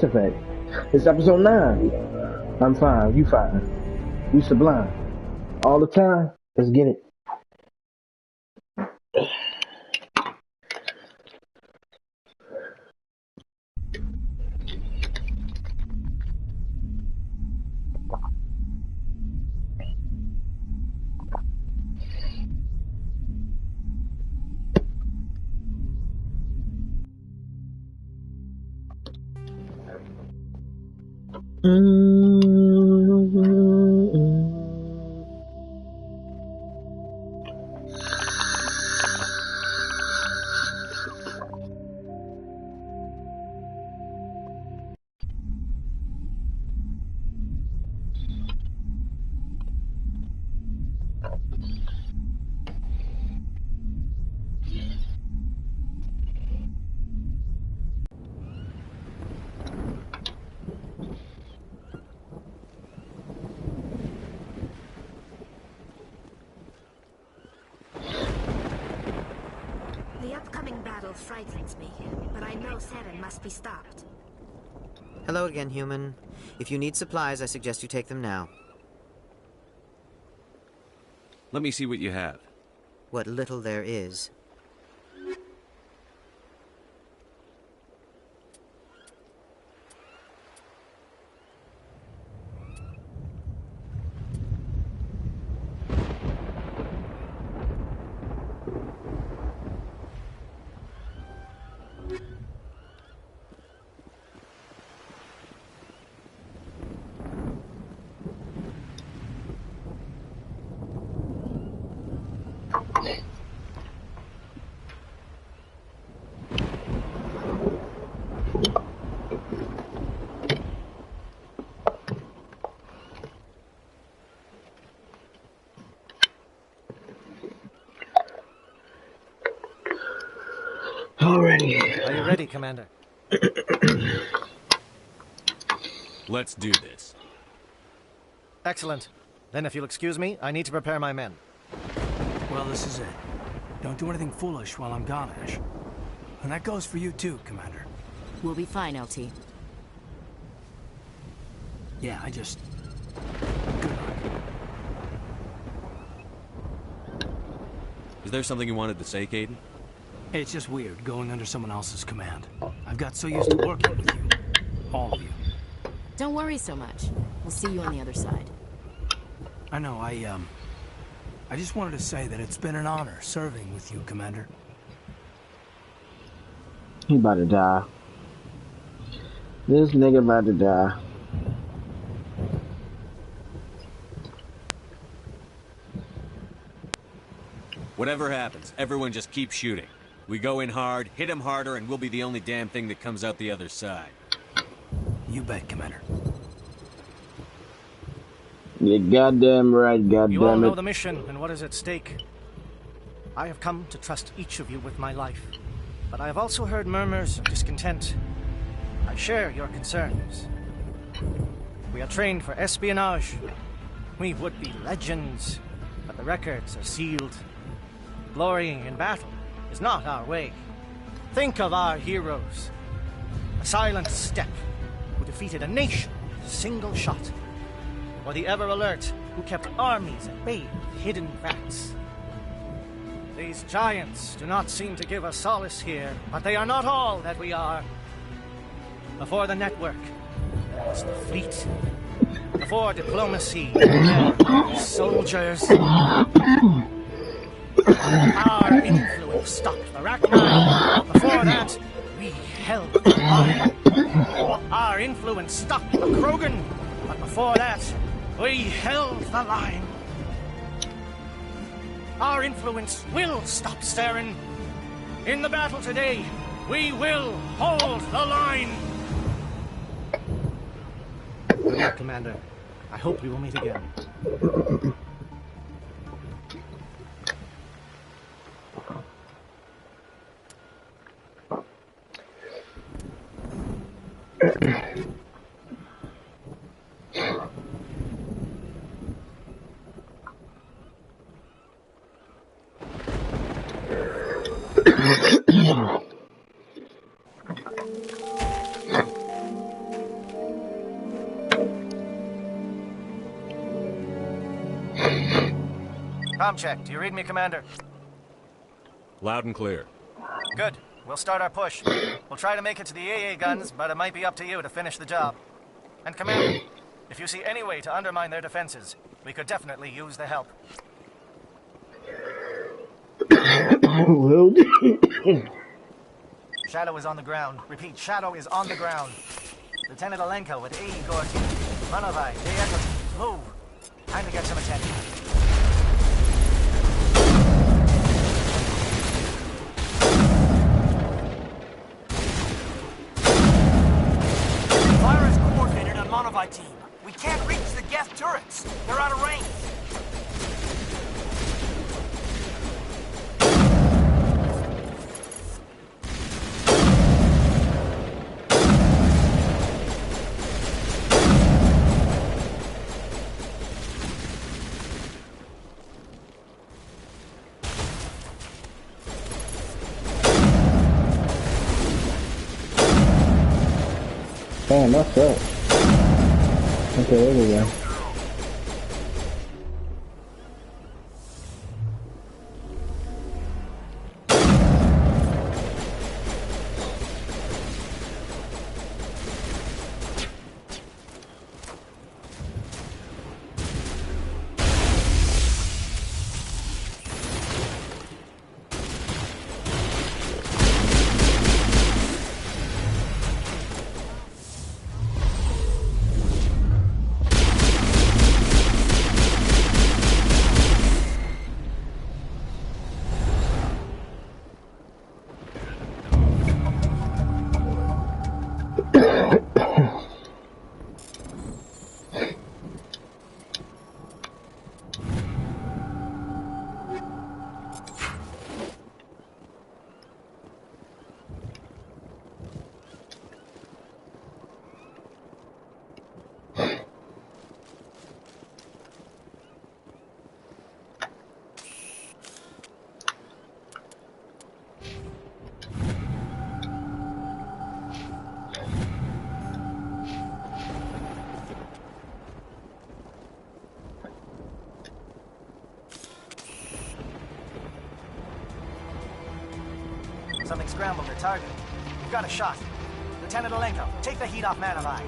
It's a fact. It's episode 9. I'm fine. You fine. We sublime. All the time. Let's get it. The upcoming battle frightens me, but I know Saren must be stopped. Hello again, human. If you need supplies, I suggest you take them now. Let me see what you have. What little there is. Alrighty. Are you ready, Commander? Let's do this. Excellent. Then if you'll excuse me, I need to prepare my men. Well, this is it. Don't do anything foolish while I'm gone, Ash. And that goes for you too, Commander. We'll be fine, LT. Yeah, Good luck. Is there something you wanted to say, Caden? It's just weird going under someone else's command. I've got so used to working with you. All of you. Don't worry so much. We'll see you on the other side. I know, I just wanted to say that it's been an honor serving with you, Commander. He about to die. This nigga about to die. Whatever happens, everyone just keep shooting. We go in hard, hit him harder, and we'll be the only damn thing that comes out the other side. You bet, Commander. You're goddamn right, goddamn You all know it. the mission and what is at stake. I have come to trust each of you with my life, but I have also heard murmurs of discontent. I share your concerns. We are trained for espionage. We would be legends, but the records are sealed. Glorying in battle is not our way. Think of our heroes. A silent step who defeated a nation with a single shot. Or the ever-alert who kept armies at bay with hidden rats. These giants do not seem to give us solace here, but they are not all that we are. Before the network, there was the fleet. Before diplomacy, there were soldiers. Our influence stopped the Rachni. Before that, we held the line. Our influence stopped the Krogan. But before that, we held the line. Our influence will stop Saren. In the battle today, we will hold the line. Commander, I hope we will meet again. Comm check. Do you read me, Commander? Loud and clear. Good. We'll start our push. We'll try to make it to the AA guns, but it might be up to you to finish the job. And Commander, if you see any way to undermine their defenses, we could definitely use the help. Will do. Shadow is on the ground. Repeat, Shadow is on the ground. Lieutenant Alenko with AE Gorky. Manovai, Deeco. Move. Time to get some attention. Fire is coordinated on Monovi team. We can't reach the Geth turrets. They're out of range. Damn, that's up. Okay, there we go. Something scrambled their target. We've got a shot. Lieutenant Alenko, take the heat off Manovai.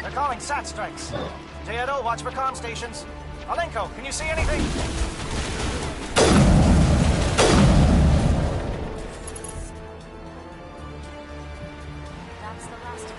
They're calling SAT strikes. Teodo, watch for comm stations. Alenko, can you see anything? That's the last of them.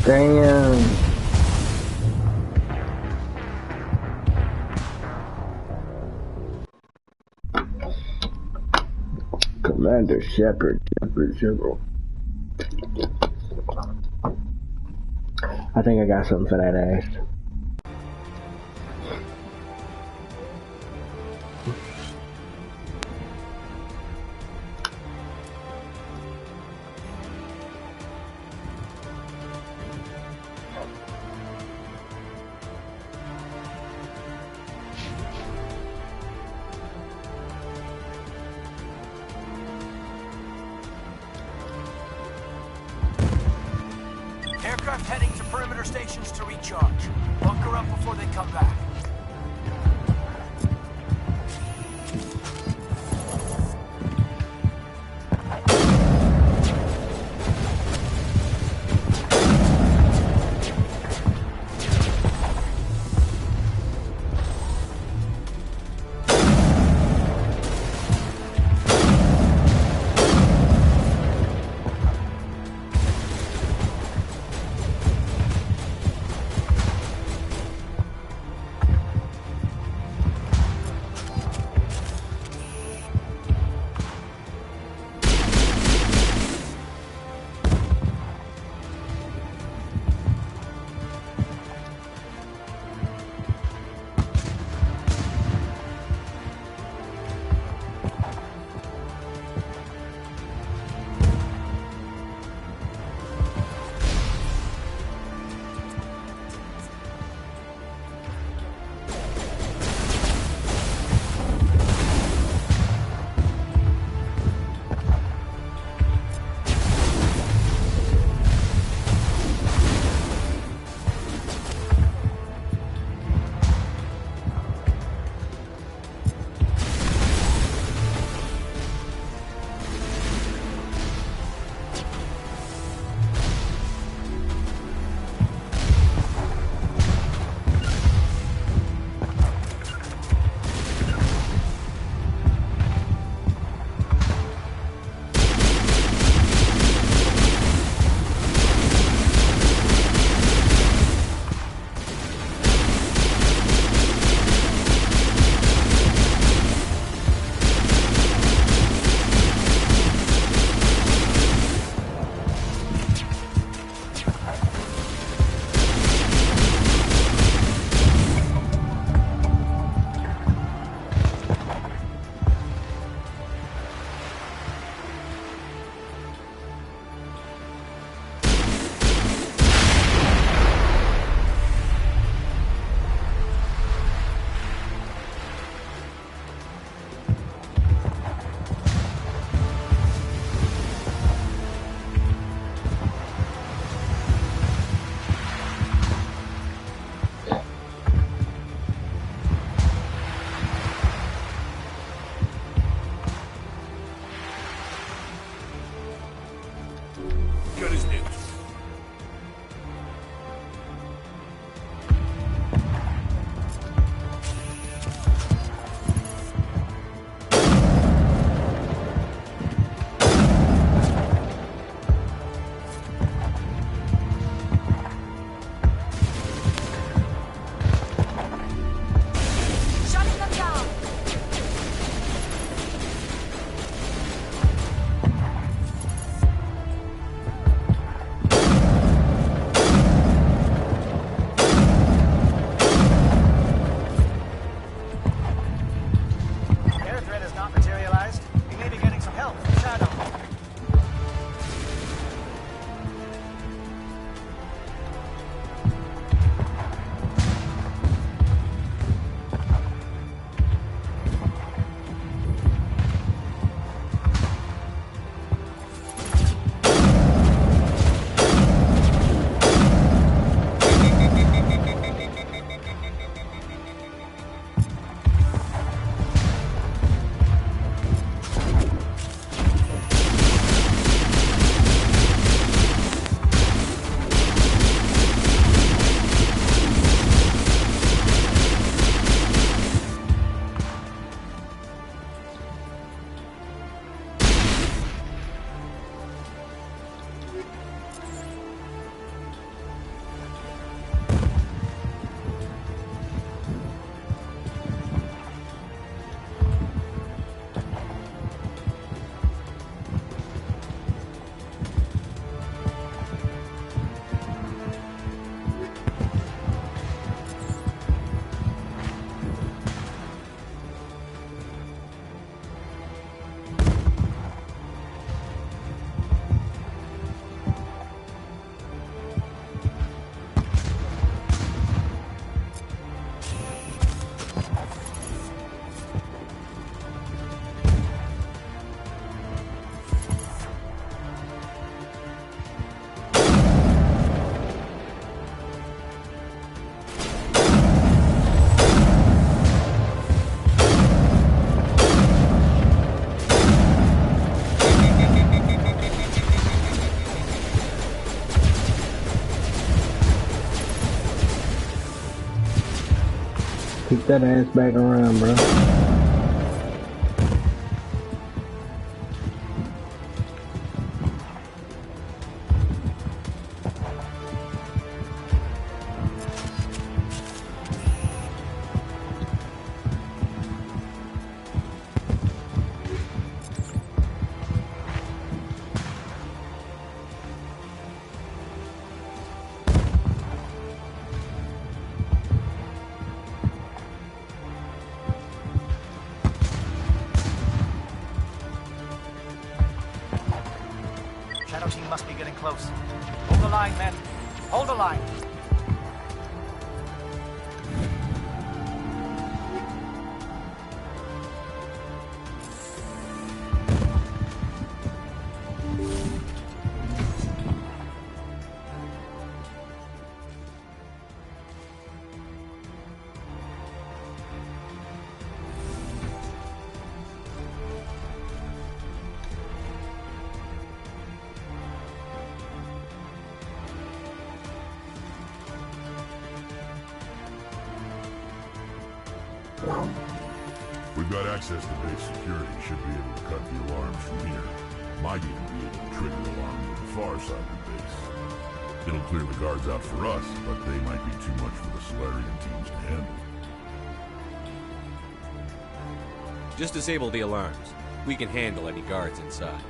Damn. Commander Shepard. I think I got something for that ass. Aircraft heading to perimeter stations to recharge. Bunker up before they come back. Kick that ass back around, bro. Shadow team must be getting close. Hold the line, men. Hold the line. We've got access to base security. Should be able to cut the alarms from here. Might even be able to trigger alarms on the far side of the base. It'll clear the guards out for us, but they might be too much for the Solarian teams to handle. Just disable the alarms. We can handle any guards inside.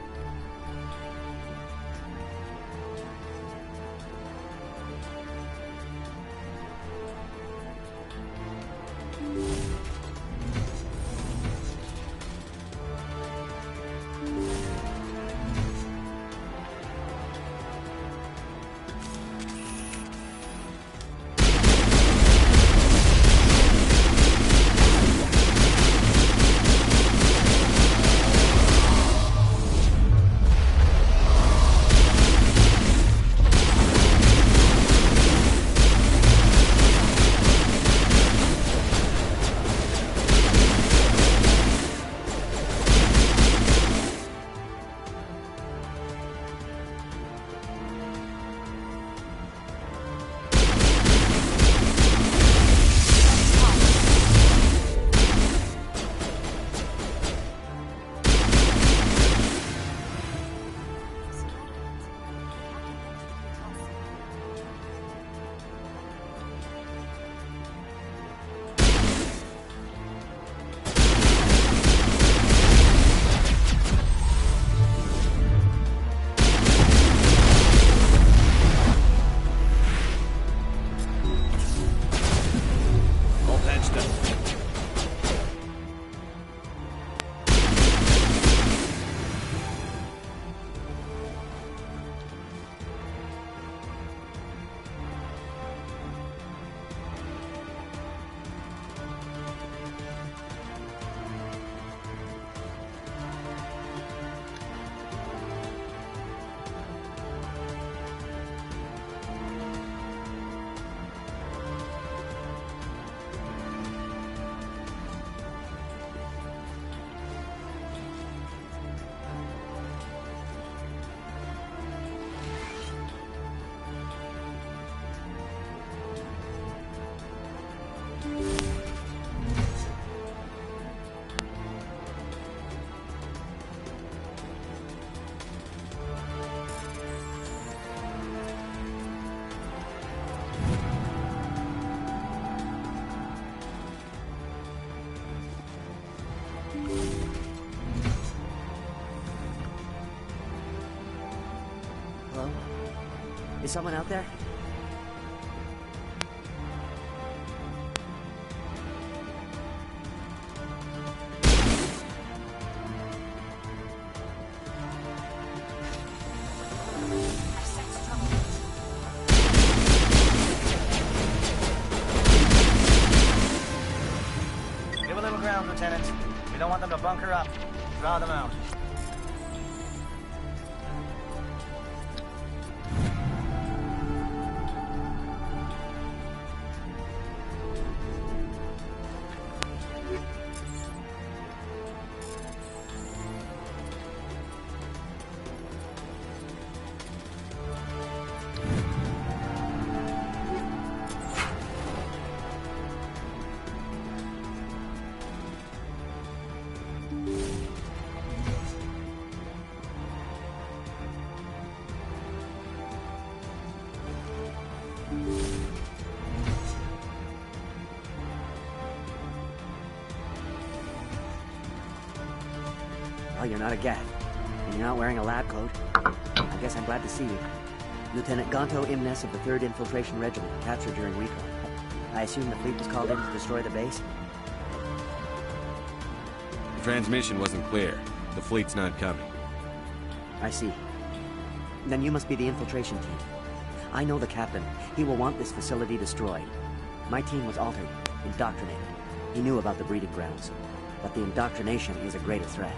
Hello? Is someone out there? Give a little ground, Lieutenant. We don't want them to bunker up. Draw them out. Well, you're not a Geth, and you're not wearing a lab coat. I guess I'm glad to see you. Lieutenant Gonto Imnes of the 3rd Infiltration Regiment, captured during recon. I assume the fleet was called in to destroy the base? The transmission wasn't clear. The fleet's not coming. I see. Then you must be the infiltration team. I know the captain. He will want this facility destroyed. My team was altered, indoctrinated. He knew about the breeding grounds. But the indoctrination is a greater threat,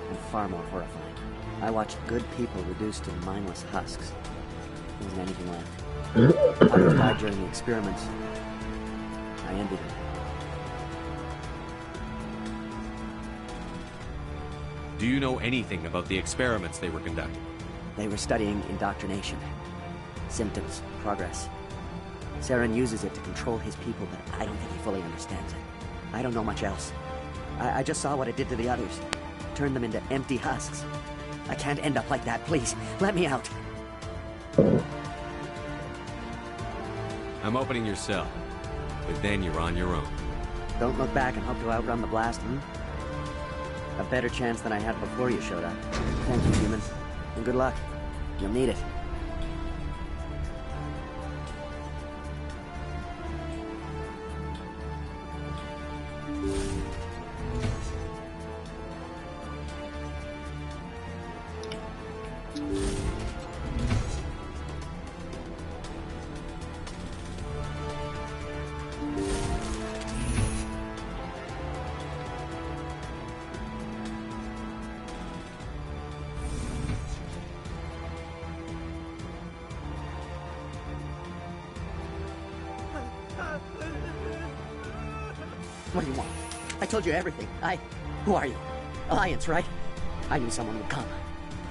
and far more horrifying. I watched good people reduced to mindless husks. There wasn't anything left. Others died during the experiments. I envied them. Do you know anything about the experiments they were conducting? They were studying indoctrination. Symptoms, progress. Saren uses it to control his people, but I don't think he fully understands it. I don't know much else. I just saw what it did to the others. Turned them into empty husks. I can't end up like that, please. Let me out. I'm opening your cell. But then you're on your own. Don't look back and hope to outrun the blast, A better chance than I had before you showed up. Thank you, human. And good luck. You'll need it. What do you want? I told you everything. Who are you? Alliance, right? I knew someone would come.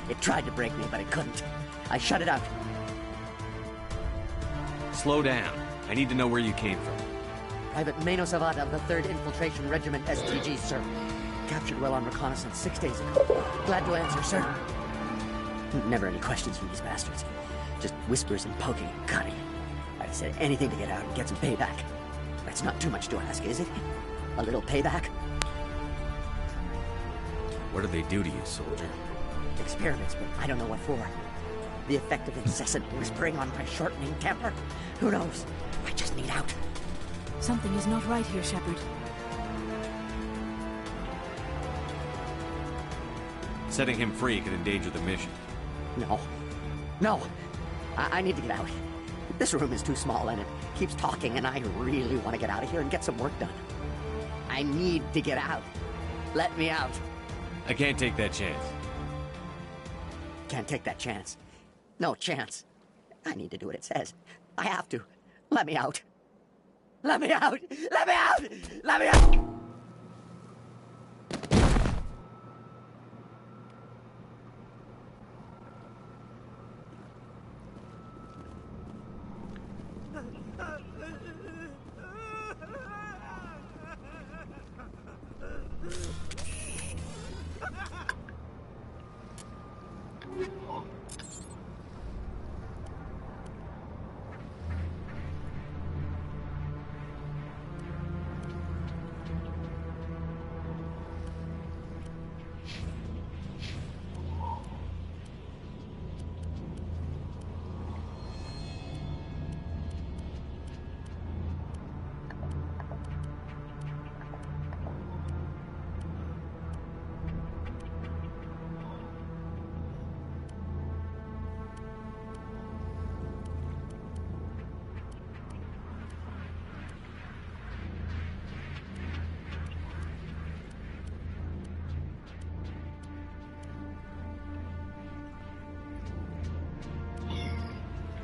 It tried to break me, but it couldn't. I shut it out. Slow down. I need to know where you came from. Private Mano Savata of the 3rd Infiltration Regiment STG, sir. Captured while on reconnaissance 6 days ago. Glad to answer, sir. Never any questions from these bastards. Just whispers and poking and cutting. I've said anything to get out and get some payback. That's not too much to ask, is it? A little payback? What do they do to you, soldier? Experiments, but I don't know what for. The effect of incessant whispering on my shortening temper? Who knows? I just need out. Something is not right here, Shepard. Setting him free could endanger the mission. No. No! I need to get out. This room is too small and it keeps talking and I really want to get out of here and get some work done. I need to get out. Let me out. I can't take that chance. Can't take that chance. No chance. I need to do what it says. I have to. Let me out. Let me out! Let me out! Let me out!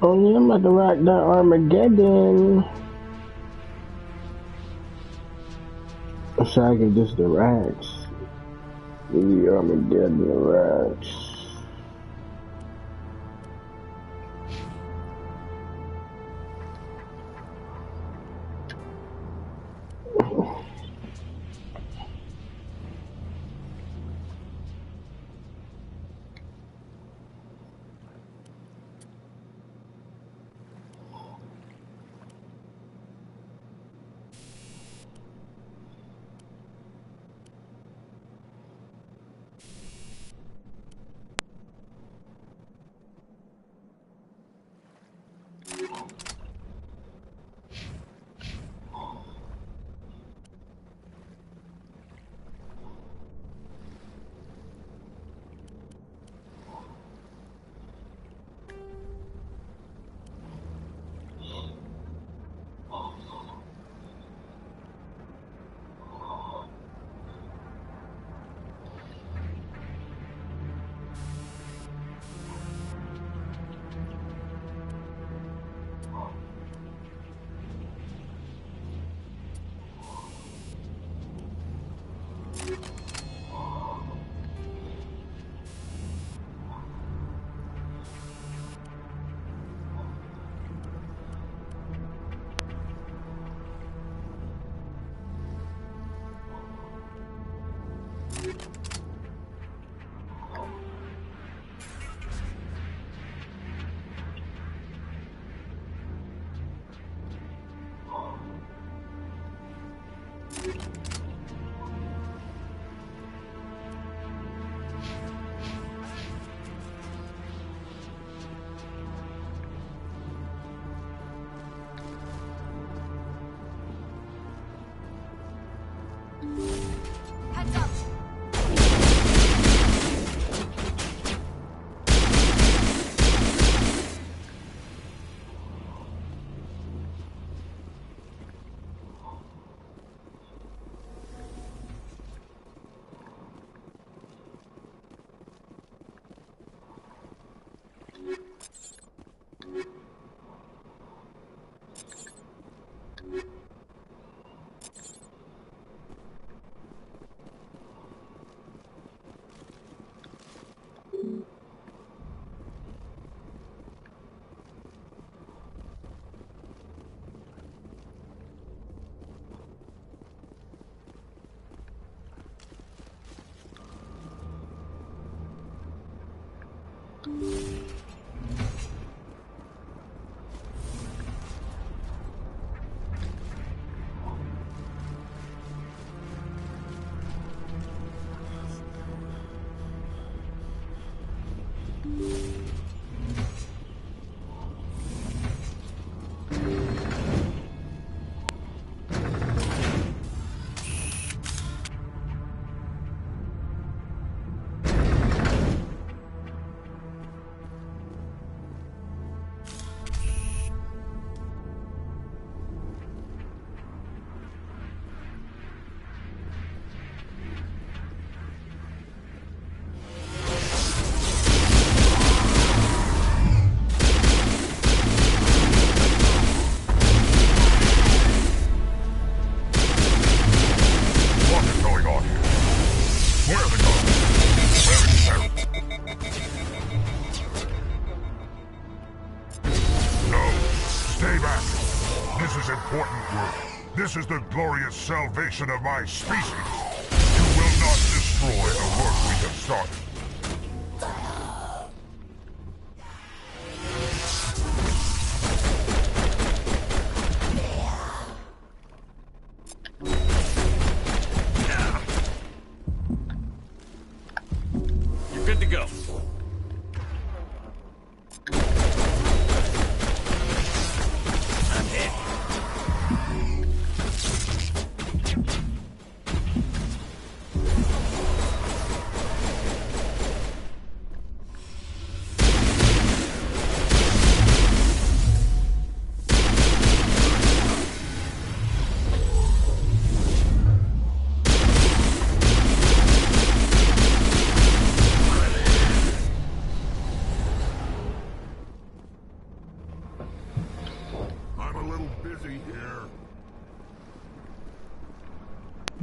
Oh yeah, I'm about to rock that Armageddon. So I can just the racks. Maybe Armageddon the racks. Heads up! This is the glorious salvation of my species. You will not destroy the work we have started. You're good to go. I'm hit.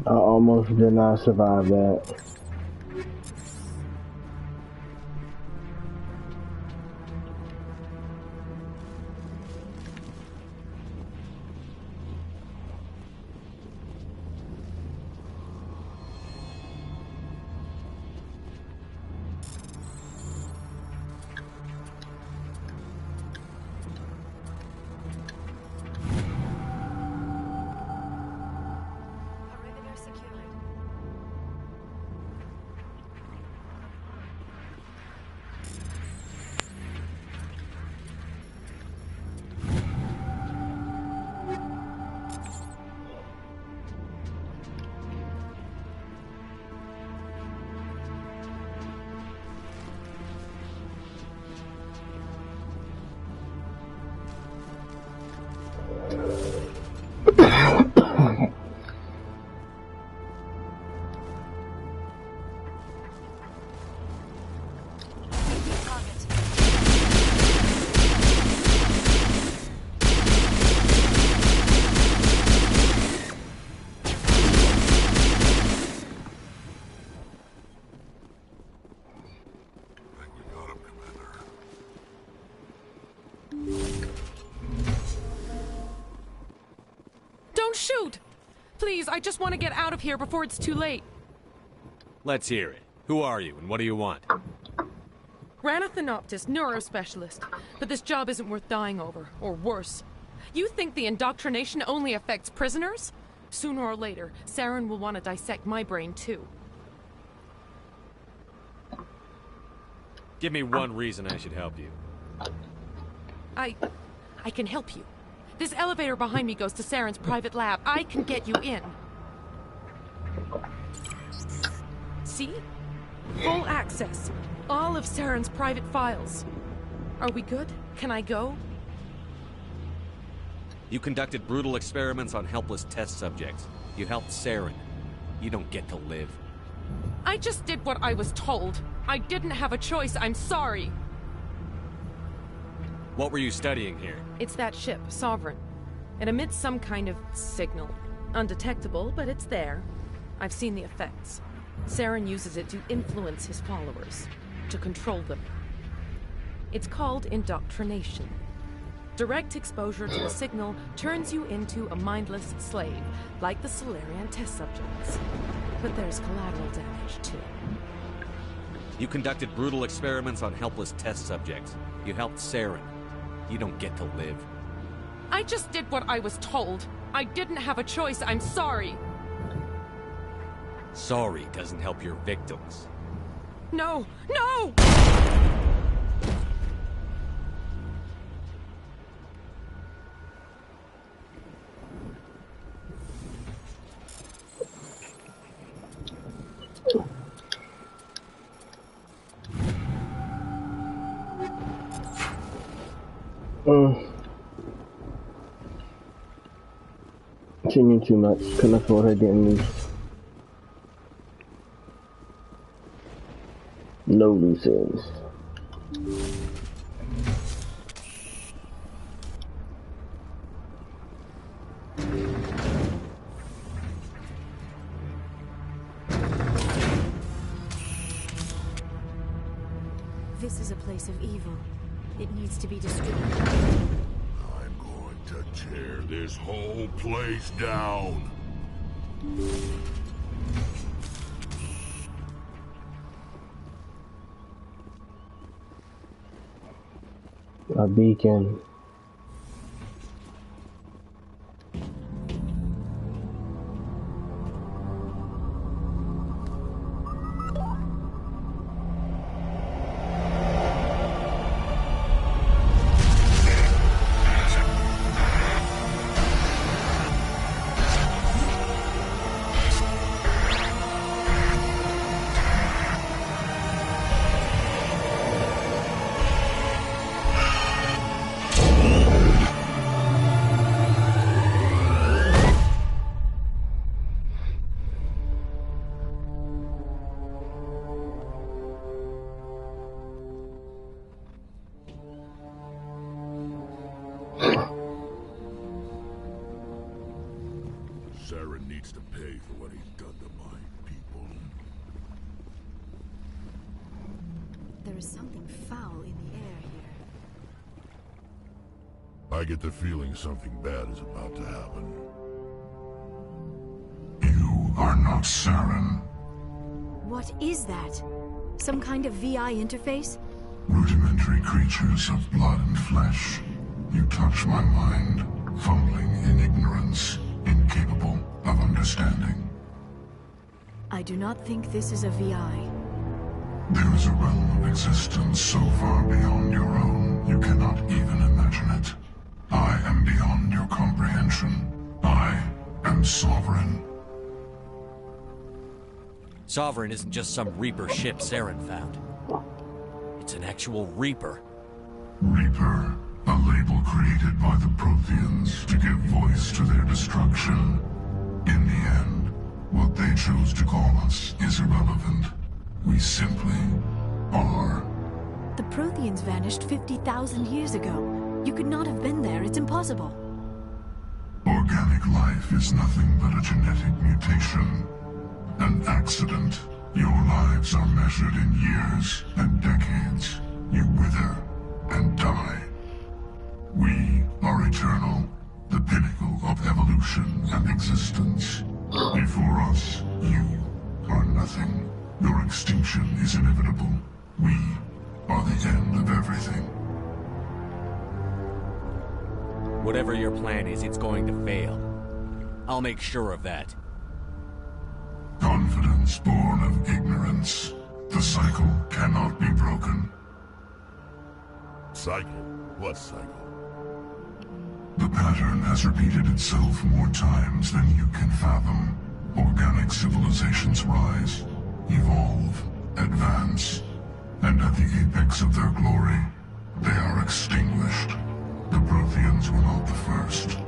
I almost did not survive that. Don't shoot! Please, I just want to get out of here before it's too late. Let's hear it. Who are you and what do you want? Ranathanoptis, neurospecialist. But this job isn't worth dying over, or worse. You think the indoctrination only affects prisoners? Sooner or later, Saren will want to dissect my brain too. Give me one reason I should help you. I can help you. This elevator behind me goes to Saren's private lab. I can get you in. See? Full access. All of Saren's private files. Are we good? Can I go? You conducted brutal experiments on helpless test subjects. You helped Saren. You don't get to live. I just did what I was told. I didn't have a choice. I'm sorry. What were you studying here? It's that ship, Sovereign. It emits some kind of signal. Undetectable, but it's there. I've seen the effects. Saren uses it to influence his followers, to control them. It's called indoctrination. Direct exposure to the signal turns you into a mindless slave, like the Solarian test subjects. But there's collateral damage, too. You conducted brutal experiments on helpless test subjects. You helped Saren. You don't get to live. I just did what I was told. I didn't have a choice. I'm sorry. Sorry doesn't help your victims. No! No! She knew too much. Couldn't afford her getting loose. No loose ends. This is a place of evil. It needs to be destroyed. I'm going to tear this whole place down. A beacon. Saren needs to pay for what he's done to my people. There is something foul in the air here. I get the feeling something bad is about to happen. You are not Saren. What is that? Some kind of VI interface? Rudimentary creatures of blood and flesh. You touch my mind, fumbling in ignorance, incapable of understanding. I do not think this is a VI. There is a realm of existence so far beyond your own, you cannot even imagine it. I am beyond your comprehension. I am Sovereign. Sovereign isn't just some Reaper ship Saren found. It's an actual Reaper. Reaper, a label created by the Protheans to give voice to their destruction. In the end, what they chose to call us is irrelevant. We simply are. The Protheans vanished 50,000 years ago. You could not have been there. It's impossible. Organic life is nothing but a genetic mutation. An accident. Your lives are measured in years and decades. You wither and die. We are eternal, the pinnacle of evolution and existence. Before us, you are nothing. Your extinction is inevitable. We are the end of everything. Whatever your plan is, it's going to fail. I'll make sure of that. Confidence born of ignorance. The cycle cannot be broken. Cycle? What cycle? The pattern has repeated itself more times than you can fathom. Organic civilizations rise, evolve, advance, and at the apex of their glory, they are extinguished. The Protheans were not the first.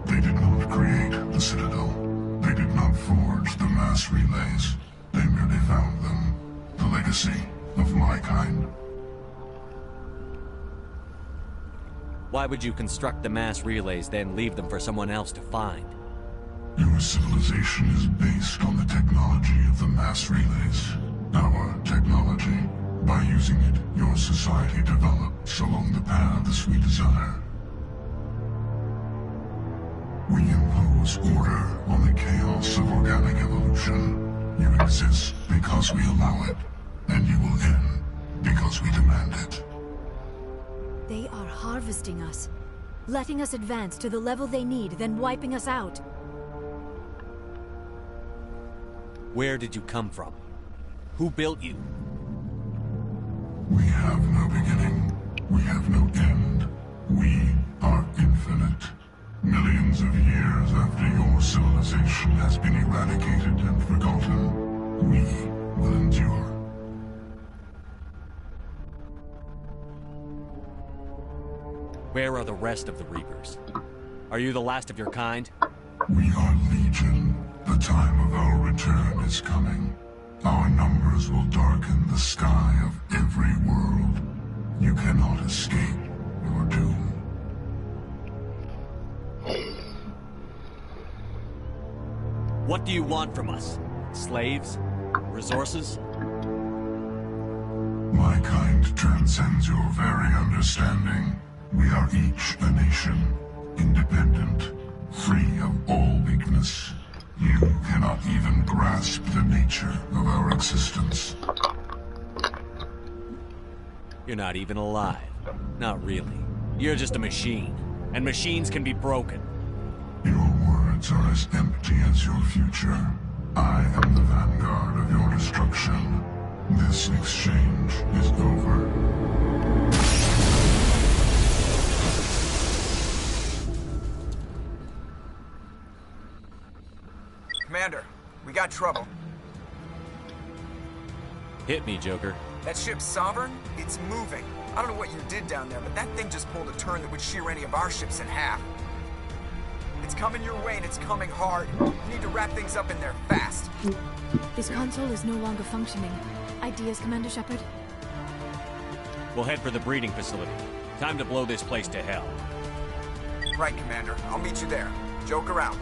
They did not create the Citadel. They did not forge the mass relays. They merely found them. The legacy of my kind. Why would you construct the mass relays, then leave them for someone else to find? Your civilization is based on the technology of the mass relays. Our technology. By using it, your society develops along the paths we desire. We impose order on the chaos of organic evolution. You exist because we allow it, and you will end because we demand it. They are harvesting us, letting us advance to the level they need, then wiping us out. Where did you come from? Who built you? We have no beginning. We have no end. We are infinite. Millions of years after your civilization has been eradicated and forgotten, we will endure. Where are the rest of the Reapers? Are you the last of your kind? We are Legion. The time of our return is coming. Our numbers will darken the sky of every world. You cannot escape your doom. What do you want from us? Slaves? Resources? My kind transcends your very understanding. We are each a nation, independent, free of all weakness. You cannot even grasp the nature of our existence. You're not even alive. Not really. You're just a machine. And machines can be broken. Your words are as empty as your future. I am the vanguard of your destruction. This exchange is over. Commander, we got trouble. Hit me, Joker. That ship's Sovereign? It's moving. I don't know what you did down there, but that thing just pulled a turn that would shear any of our ships in half. It's coming your way, and it's coming hard. You need to wrap things up in there fast. This console is no longer functioning. Ideas, Commander Shepard? We'll head for the breeding facility. Time to blow this place to hell. Right, Commander. I'll meet you there. Joke around.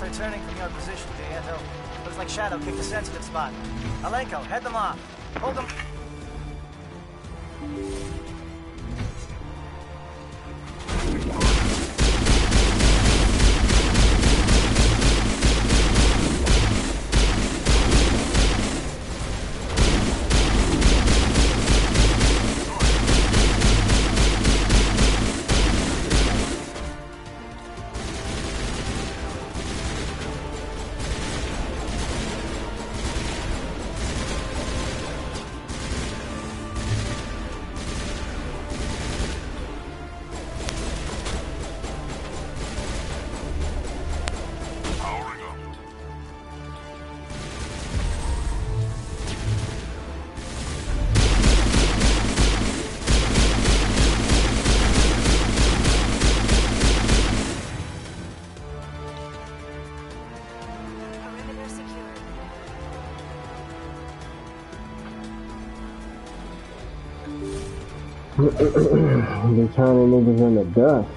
They're turning from your position, Dieto. Looks like Shadow picked a sensitive spot. Alenko, head them off. Hold them. They turning niggas into dust.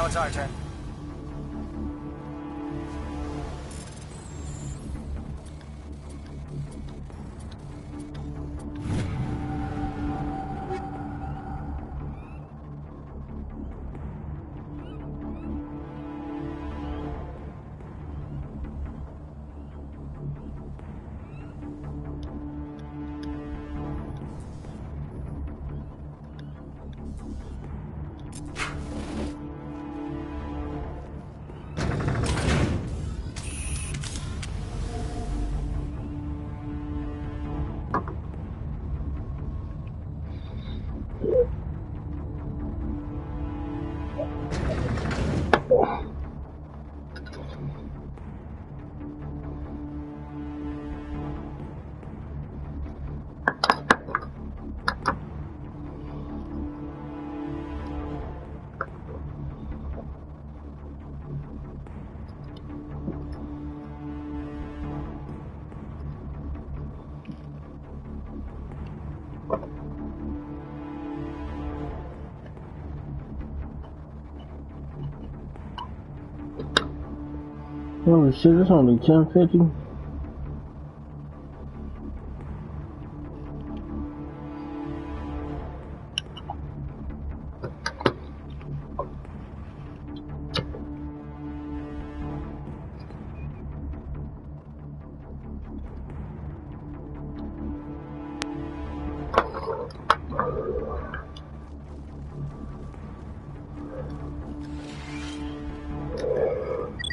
Now it's our turn. Holy shit, it's only 10:50.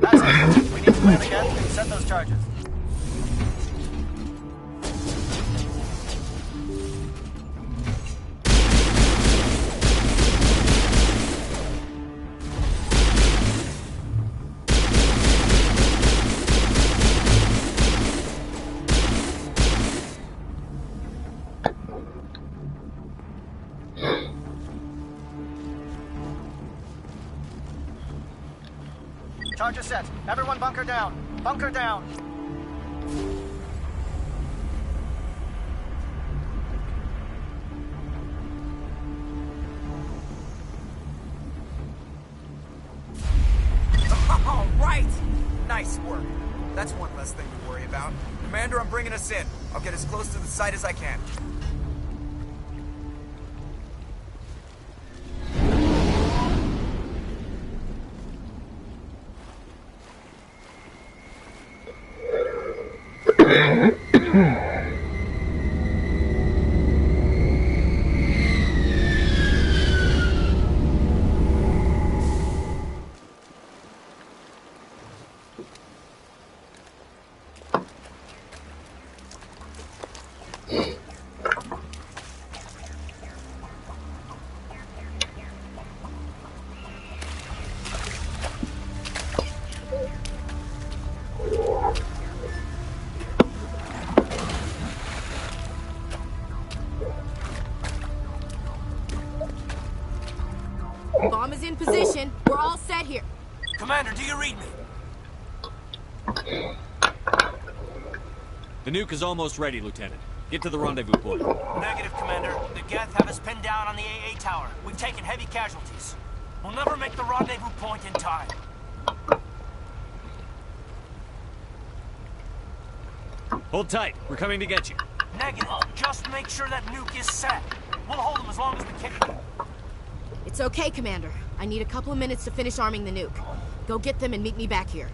That's it. We need to land again and set those charges. Charges set. Everyone bunker down. Bunker down. All right! Nice work. That's one less thing to worry about. Commander, I'm bringing us in. I'll get as close to the site as I can. Bomb is in position. We're all set here. Commander, do you read me? The nuke is almost ready, Lieutenant. Get to the rendezvous point. Negative, Commander. The Geth have us pinned down on the AA tower. We've taken heavy casualties. We'll never make the rendezvous point in time. Hold tight. We're coming to get you. Negative. Just make sure that nuke is set. We'll hold them as long as we can. It's okay, Commander. I need a couple of minutes to finish arming the nuke. Go get them and meet me back here.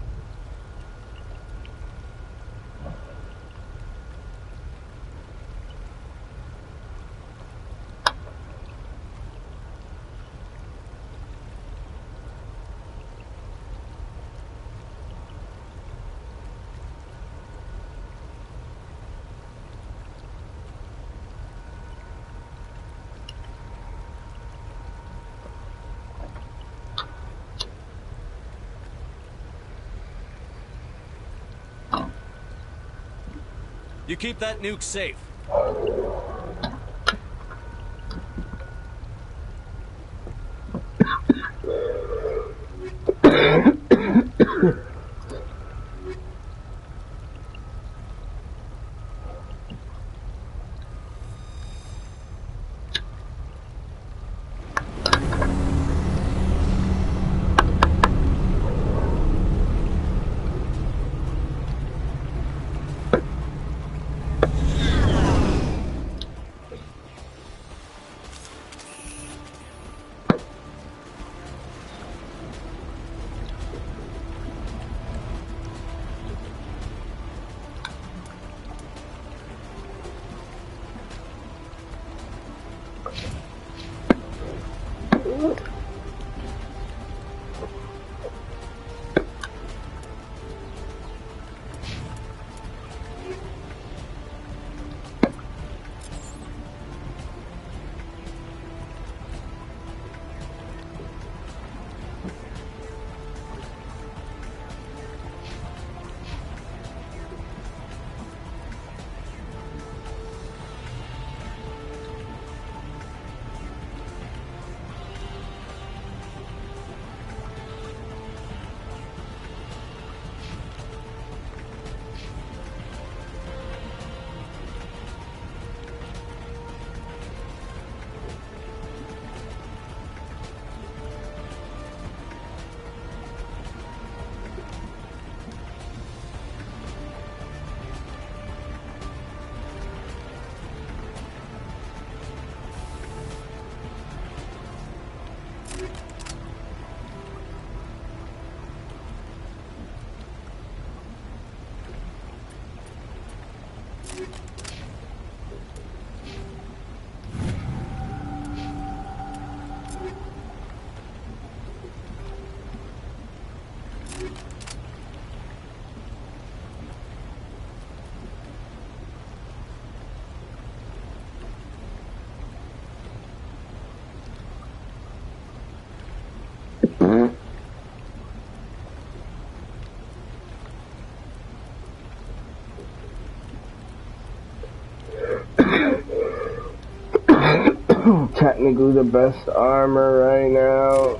You keep that nuke safe. Technically the best armor right now.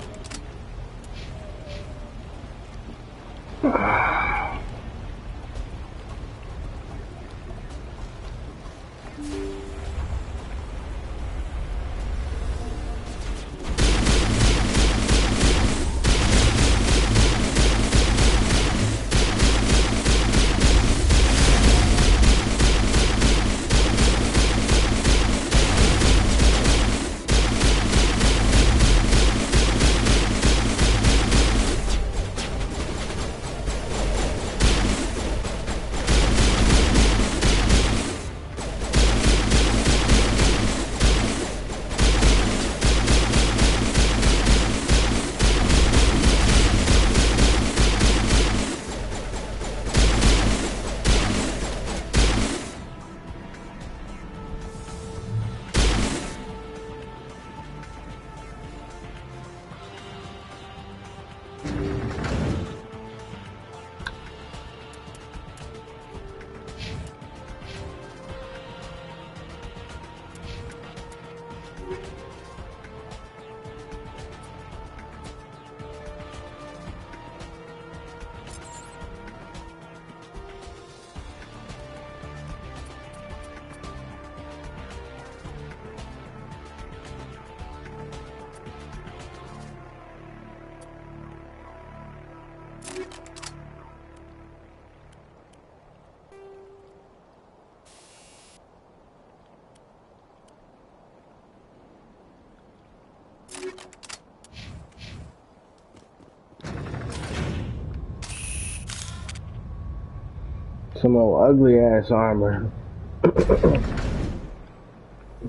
Some old ugly ass armor.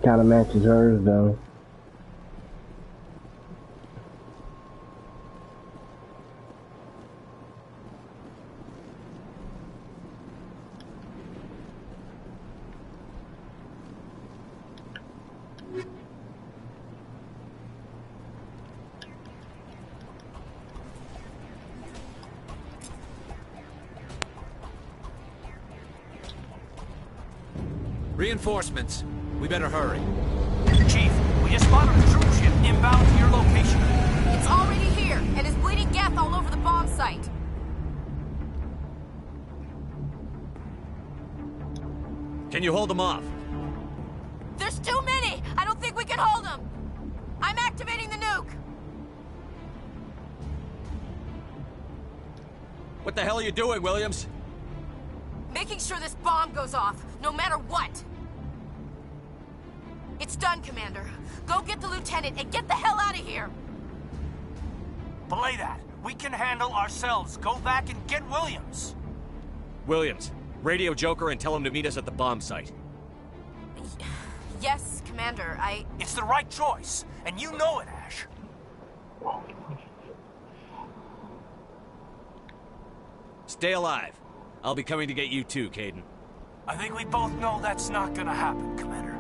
Kinda matches hers though. Reinforcements. We better hurry. Chief, we just spotted a troop ship inbound to your location. It's already here, and is bleeding Geth all over the bomb site. Can you hold them off? There's too many! I don't think we can hold them! I'm activating the nuke! What the hell are you doing, Williams? Making sure this bomb goes off, no matter what! It's done, Commander. Go get the lieutenant and get the hell out of here! Belay that. We can handle ourselves. Go back and get Williams. Williams, radio Joker and tell him to meet us at the bomb site. Yes, Commander, It's the right choice, and you know it, Ash. Stay alive. I'll be coming to get you too, Caden. I think we both know that's not gonna happen, Commander.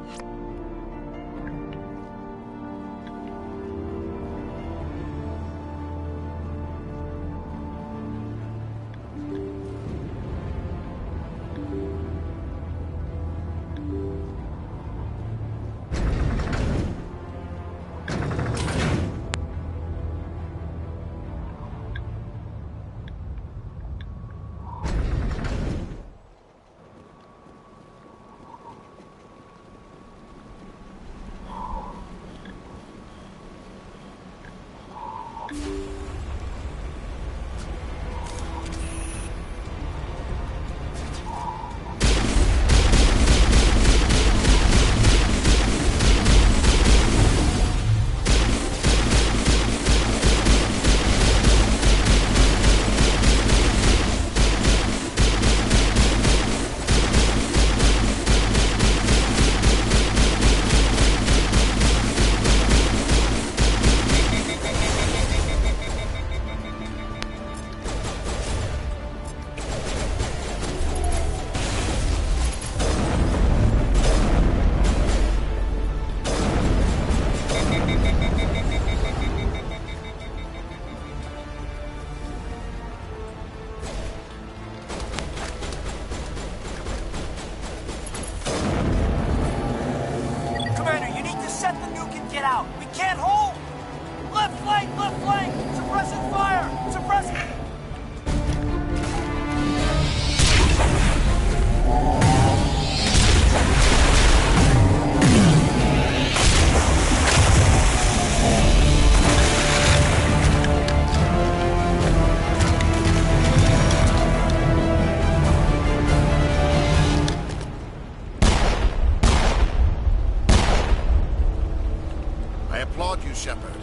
Shepard.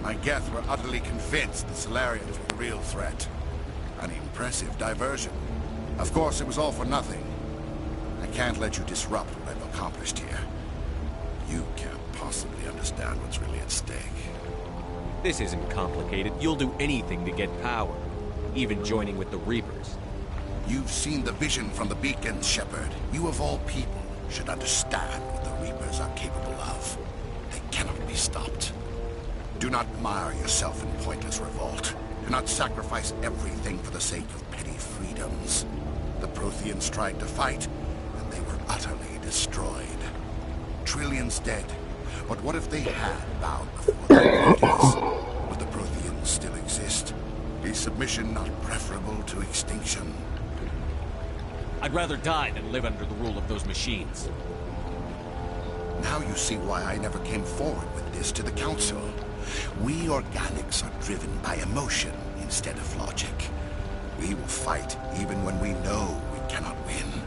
My Geth were utterly convinced the Solarians were a real threat. An impressive diversion. Of course, it was all for nothing. I can't let you disrupt what I've accomplished here. You can't possibly understand what's really at stake. This isn't complicated. You'll do anything to get power, even joining with the Reapers. You've seen the vision from the beacons, Shepard. You of all people should understand what the Reapers are capable of. They cannot be stopped. Do not mire yourself in pointless revolt. Do not sacrifice everything for the sake of petty freedoms. The Protheans tried to fight, and they were utterly destroyed. Trillions dead. But what if they had bowed before their leaders? Would the Protheans still exist? Is submission not preferable to extinction? I'd rather die than live under the rule of those machines. Now you see why I never came forward with this to the Council. We organics are driven by emotion instead of logic. We will fight even when we know we cannot win.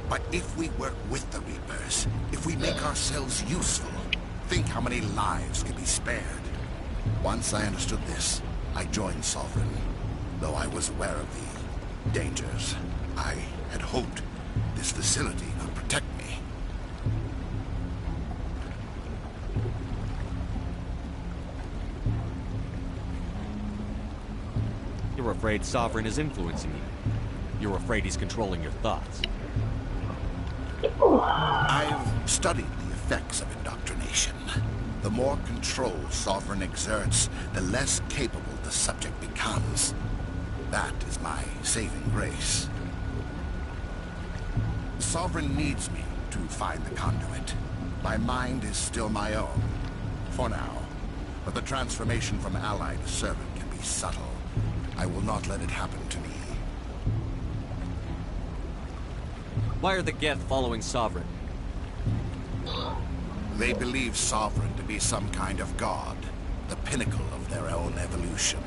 But if we work with the Reapers, if we make ourselves useful, think how many lives could be spared. Once I understood this, I joined Sovereign. Though I was aware of the dangers, I had hoped this facility could protect me. You're afraid Sovereign is influencing you. You're afraid he's controlling your thoughts. I've studied the effects of indoctrination. The more control Sovereign exerts, the less capable the subject becomes. That is my saving grace. Sovereign needs me to find the conduit. My mind is still my own, for now. But the transformation from ally to servant can be subtle. I will not let it happen to me. Why are the Geth following Sovereign? They believe Sovereign to be some kind of god, the pinnacle of their own evolution.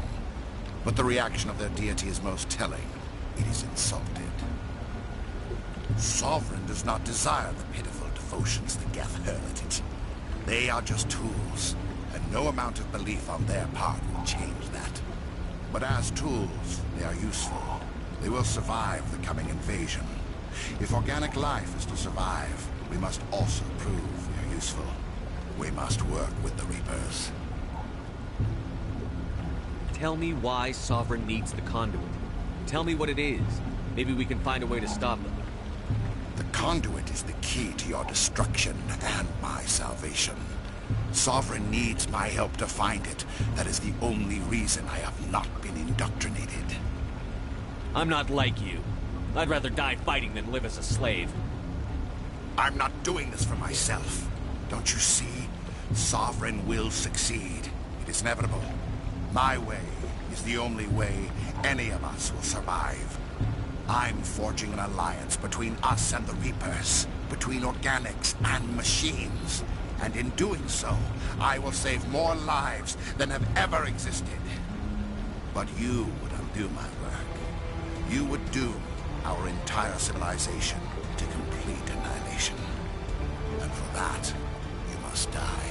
But the reaction of their deity is most telling. It is insulted. Sovereign does not desire the pitiful devotions the Geth hurl at it. They are just tools, and no amount of belief on their part will change that. But as tools, they are useful. They will survive the coming invasion. If organic life is to survive, we must also prove we are useful. We must work with the Reapers. Tell me why Sovereign needs the conduit. Tell me what it is. Maybe we can find a way to stop them. The conduit is the key to your destruction and my salvation. Sovereign needs my help to find it. That is the only reason I have not been indoctrinated. I'm not like you. I'd rather die fighting than live as a slave. I'm not doing this for myself. Don't you see? Sovereign will succeed. It is inevitable. My way is the only way any of us will survive. I'm forging an alliance between us and the Reapers, between organics and machines. And in doing so, I will save more lives than have ever existed. But you would undo my work. You would doom our entire civilization to complete annihilation. And for that, you must die.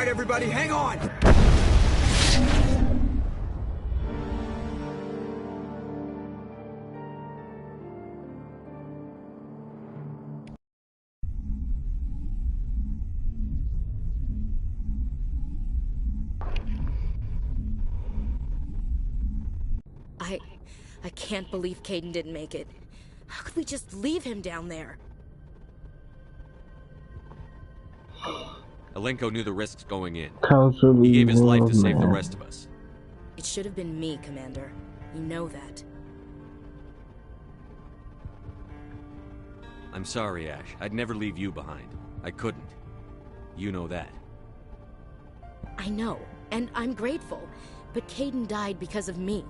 Everybody, hang on! I can't believe Caden didn't make it. How could we just leave him down there? Alenko knew the risks going in. Council He gave his life to man. save the rest of us. It should have been me, Commander. You know that. I'm sorry, Ash. I'd never leave you behind. I couldn't. You know that. I know, and I'm grateful. But Caden died because of me.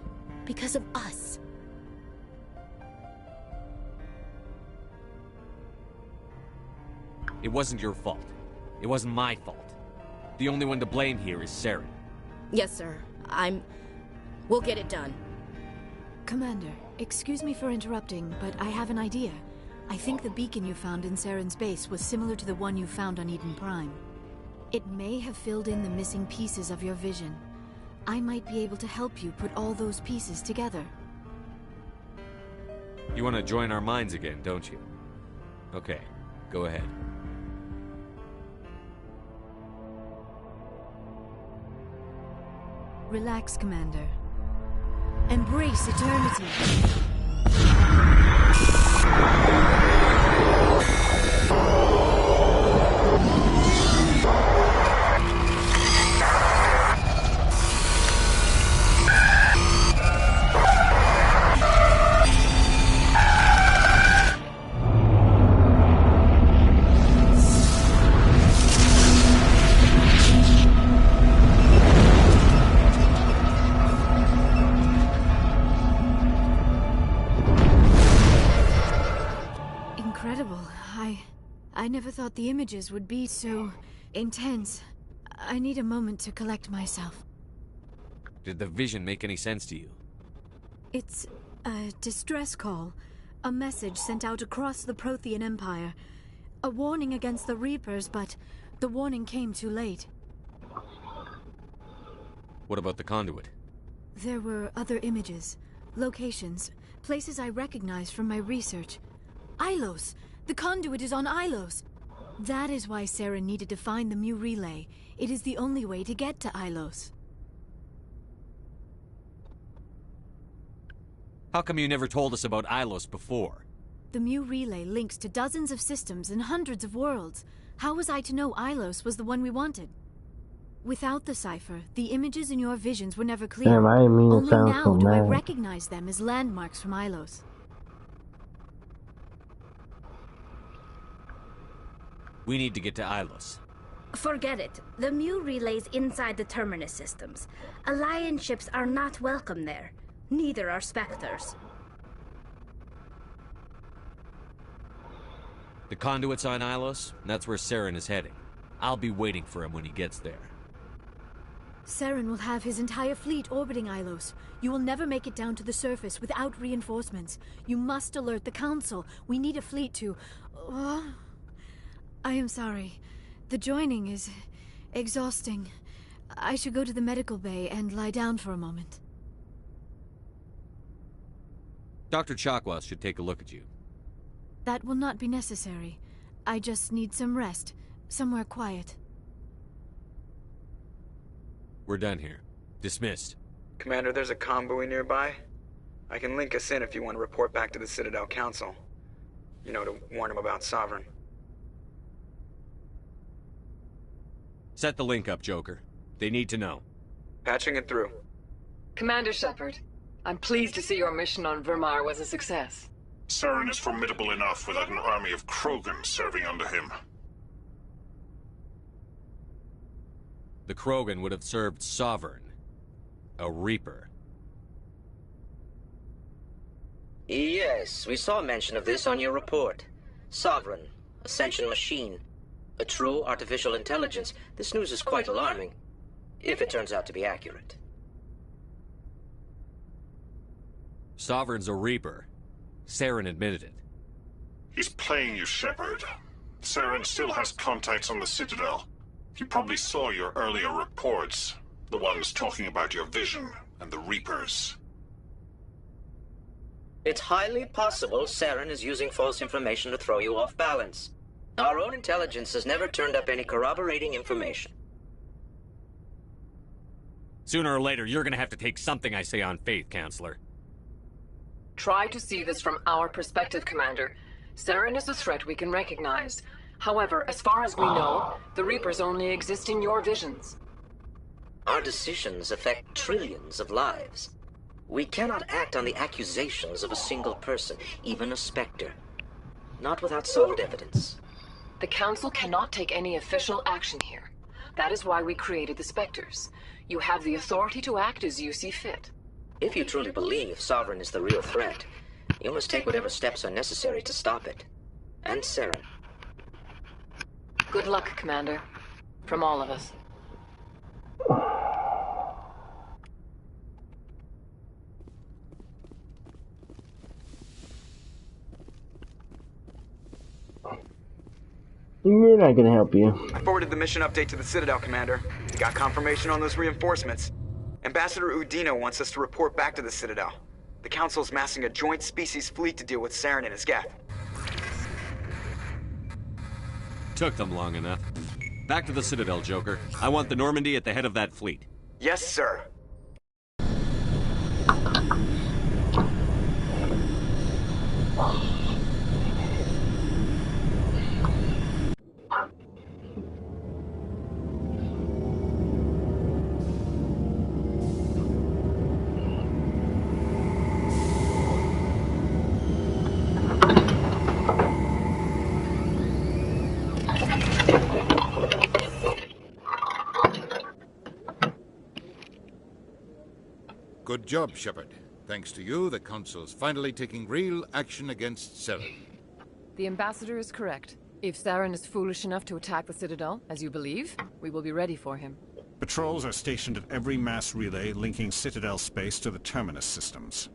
Because of us. It wasn't your fault. It wasn't my fault. The only one to blame here is Saren. Yes, sir. We'll get it done. Commander, excuse me for interrupting, but I have an idea. I think the beacon you found in Saren's base was similar to the one you found on Eden Prime. It may have filled in the missing pieces of your vision. I might be able to help you put all those pieces together. You want to join our minds again, don't you? Okay, go ahead. Relax, Commander. Embrace eternity. I never thought the images would be so intense. I need a moment to collect myself. Did the vision make any sense to you? It's a distress call. A message sent out across the Prothean Empire. A warning against the Reapers, but the warning came too late. What about the conduit? There were other images, locations, places I recognized from my research. Ilos! The conduit is on Ilos! That is why Saren needed to find the Mu relay. It is the only way to get to Ilos. How come you never told us about Ilos before? The Mu relay links to dozens of systems and hundreds of worlds. How was I to know Ilos was the one we wanted? Without the cipher, the images in your visions were never clear. Damn, I didn't mean to Only sound now so do I mad. recognize them as landmarks from Ilos. We need to get to Ilos. Forget it. The Mu relay's inside the Terminus systems. Alliance ships are not welcome there. Neither are Spectres. The conduit's on Ilos, and that's where Saren is heading. I'll be waiting for him when he gets there. Saren will have his entire fleet orbiting Ilos. You will never make it down to the surface without reinforcements. You must alert the Council. We need a fleet to... I am sorry. The joining is exhausting. I should go to the medical bay and lie down for a moment. Dr. Chakwas should take a look at you. That will not be necessary. I just need some rest. Somewhere quiet. We're done here. Dismissed. Commander, there's a convoy nearby. I can link us in if you want to report back to the Citadel Council. You know, to warn them about Sovereign. Set the link up, Joker. They need to know. Patching it through. Commander Shepard, I'm pleased to see your mission on Vermar was a success. Saren is formidable enough without an army of Krogan serving under him. The Krogan would have served Sovereign. A Reaper. Yes, we saw mention of this on your report. Sovereign, Ascension machine, a true artificial intelligence. This news is quite alarming, if it turns out to be accurate. Sovereign's a Reaper. Saren admitted it. He's playing you, Shepard. Saren still has contacts on the Citadel. He probably saw your earlier reports, the ones talking about your vision and the Reapers. It's highly possible Saren is using false information to throw you off balance. Our own intelligence has never turned up any corroborating information. Sooner or later, you're gonna have to take something I say on faith, Counselor. Try to see this from our perspective, Commander. Saren is a threat we can recognize. However, as far as we know, the Reapers only exist in your visions. Our decisions affect trillions of lives. We cannot act on the accusations of a single person, even a Spectre. Not without solid evidence. The Council cannot take any official action here. That is why we created the Spectres. You have the authority to act as you see fit. If you truly believe Sovereign is the real threat, you must take whatever steps are necessary to stop it. And Saren. Good luck, Commander. From all of us. We're not gonna help you. I forwarded the mission update to the Citadel, Commander. Got confirmation on those reinforcements. Ambassador Udino wants us to report back to the Citadel. The Council's massing a joint species fleet to deal with Saren and his Geth. Took them long enough. Back to the Citadel, Joker. I want the Normandy at the head of that fleet. Yes, sir. Good job, Shepard. Thanks to you, the Council's finally taking real action against Saren. The Ambassador is correct. If Saren is foolish enough to attack the Citadel, as you believe, we will be ready for him. Patrols are stationed at every mass relay linking Citadel space to the Terminus systems.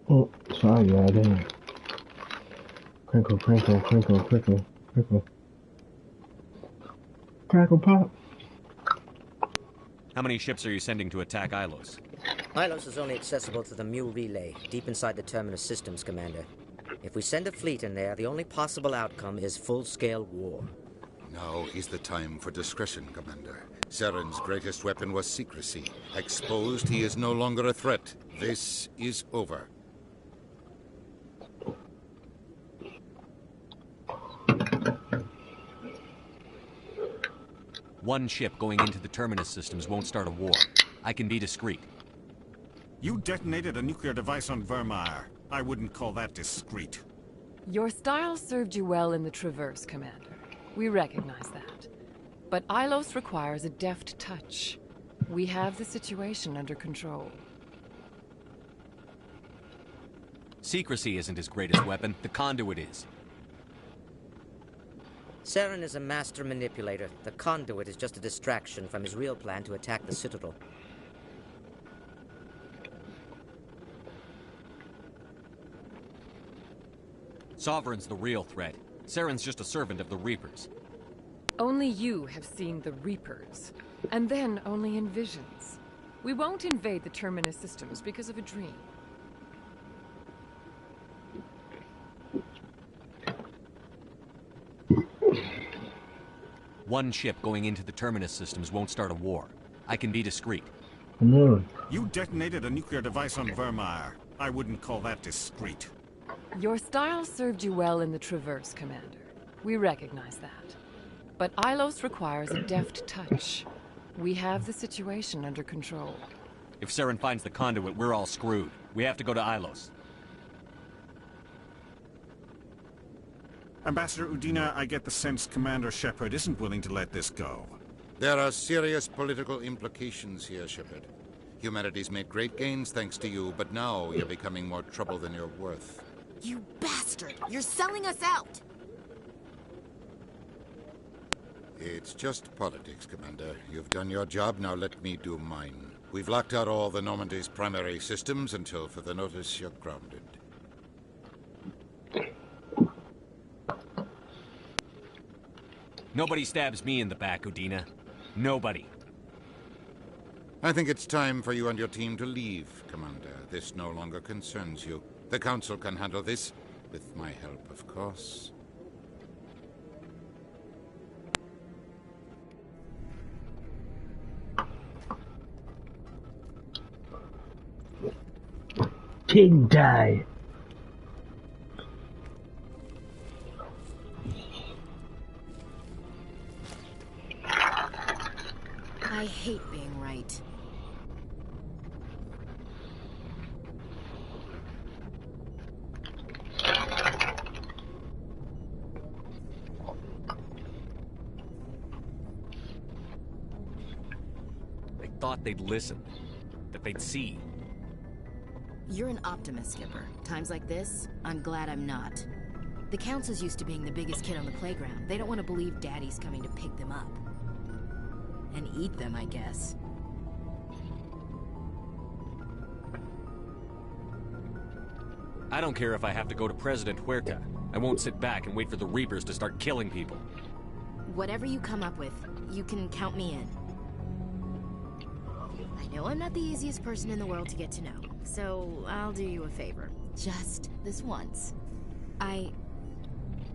Oh, sorry, I didn't. Crinkle, crinkle, crinkle, crinkle, crinkle. Crackle pop. How many ships are you sending to attack Ilos? Ilos is only accessible to the Mu relay, deep inside the Terminus systems, Commander. If we send a fleet in there, the only possible outcome is full-scale war. Now is the time for discretion, Commander. Saren's greatest weapon was secrecy. Exposed, he is no longer a threat. This is over. One ship going into the Terminus systems won't start a war. I can be discreet. You detonated a nuclear device on Vermeer. I wouldn't call that discreet. Your style served you well in the Traverse, Commander. We recognize that. But Ilos requires a deft touch. We have the situation under control. Secrecy isn't his greatest weapon. The conduit is. Saren is a master manipulator. The conduit is just a distraction from his real plan to attack the Citadel. Sovereign's the real threat. Saren's just a servant of the Reapers. Only you have seen the Reapers, and then only in visions. We won't invade the Terminus systems because of a dream. One ship going into the Terminus systems won't start a war. I can be discreet. No. You detonated a nuclear device on Vermeer. I wouldn't call that discreet. Your style served you well in the Traverse, Commander. We recognize that. But Ilos requires a deft touch. We have the situation under control. If Saren finds the conduit, we're all screwed. We have to go to Ilos. Ambassador Udina, I get the sense Commander Shepard isn't willing to let this go. There are serious political implications here, Shepard. Humanity's made great gains thanks to you, but now you're becoming more trouble than you're worth. You bastard! You're selling us out! It's just politics, Commander. You've done your job, now let me do mine. We've locked out all the Normandy's primary systems until further notice you're grounded. Nobody stabs me in the back, Udina. Nobody. I think it's time for you and your team to leave, Commander. This no longer concerns you. The Council can handle this, with my help, of course. King die. I hate being right. They thought they'd listen. That they'd see. You're an optimist, Skipper. Times like this, I'm glad I'm not. The Council's used to being the biggest kid on the playground. They don't want to believe Daddy's coming to pick them up. And eat them, I guess. I don't care if I have to go to President Huerta. I won't sit back and wait for the Reapers to start killing people. Whatever you come up with, you can count me in. I know I'm not the easiest person in the world to get to know, so I'll do you a favor. Just this once. I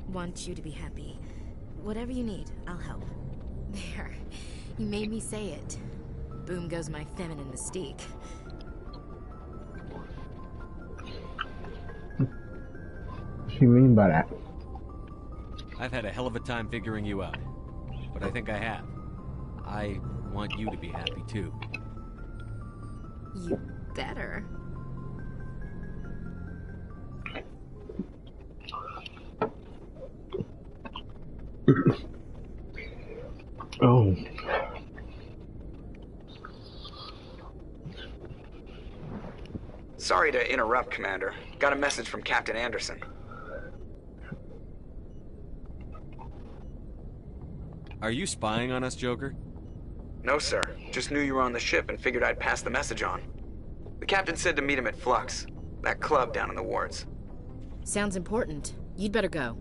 want you to be happy. Whatever you need, I'll help. There. You made me say it. Boom goes my feminine mystique. What do you mean by that? I've had a hell of a time figuring you out. But I think I have. I want you to be happy, too. You better. Oh. Sorry to interrupt, Commander. Got a message from Captain Anderson. Are you spying on us, Joker? No, sir. Just knew you were on the ship and figured I'd pass the message on. The captain said to meet him at Flux, that club down in the wards. Sounds important. You'd better go.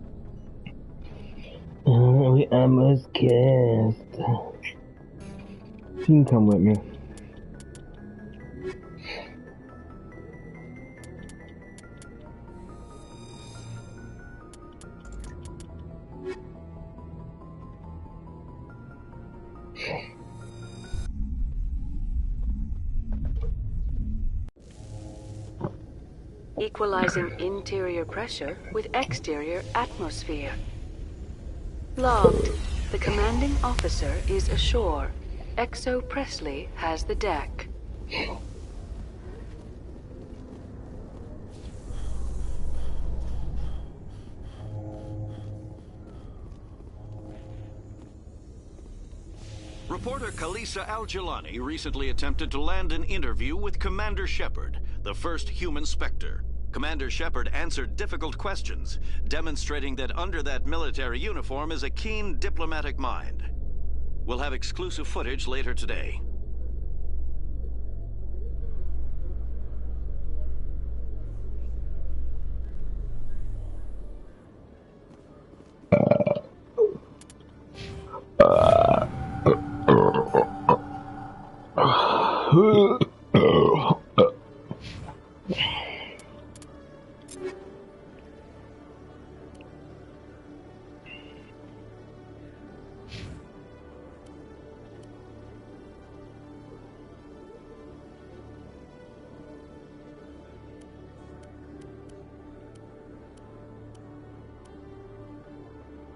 We almost kissed. You can come with me. Equalizing interior pressure with exterior atmosphere. Logged. The commanding officer is ashore. Exo Presley has the deck. Reporter Kalisa Al-Jilani recently attempted to land an interview with Commander Shepard, the first human Spectre. Commander Shepard answered difficult questions, demonstrating that under that military uniform is a keen diplomatic mind. We'll have exclusive footage later today.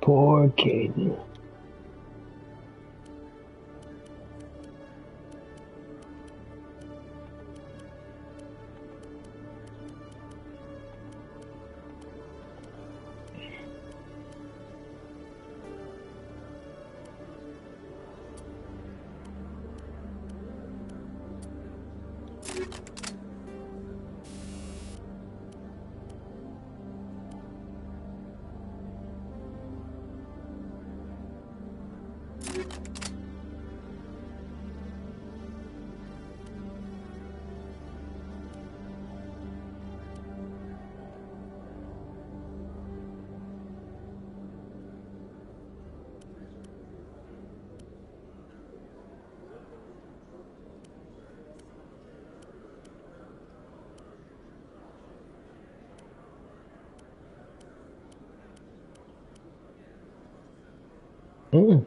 Poor Caden. Mm.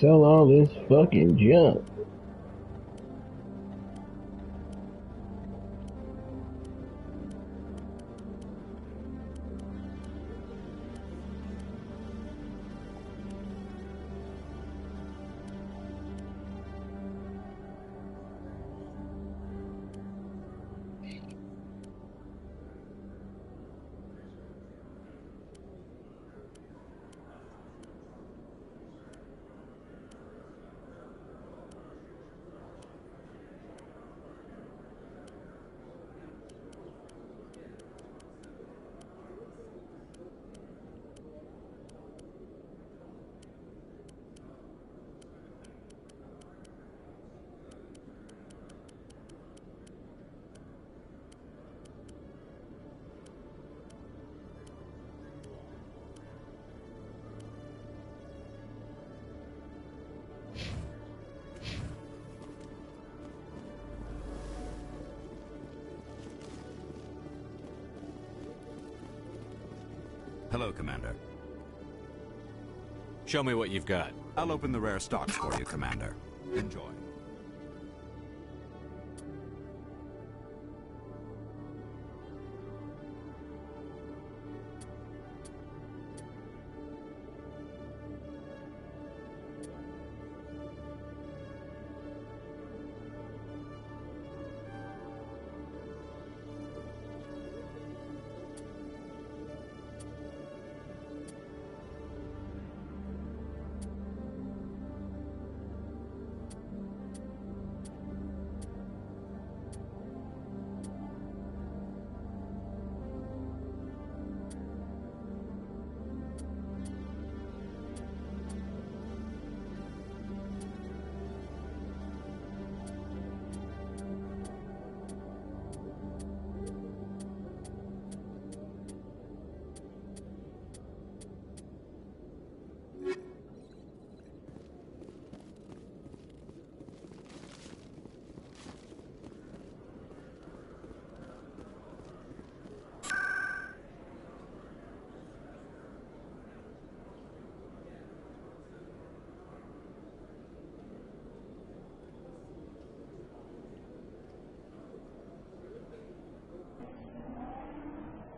sell all this fucking junk? Hello, Commander. Show me what you've got. I'll open the rare stocks for you, Commander. Enjoy.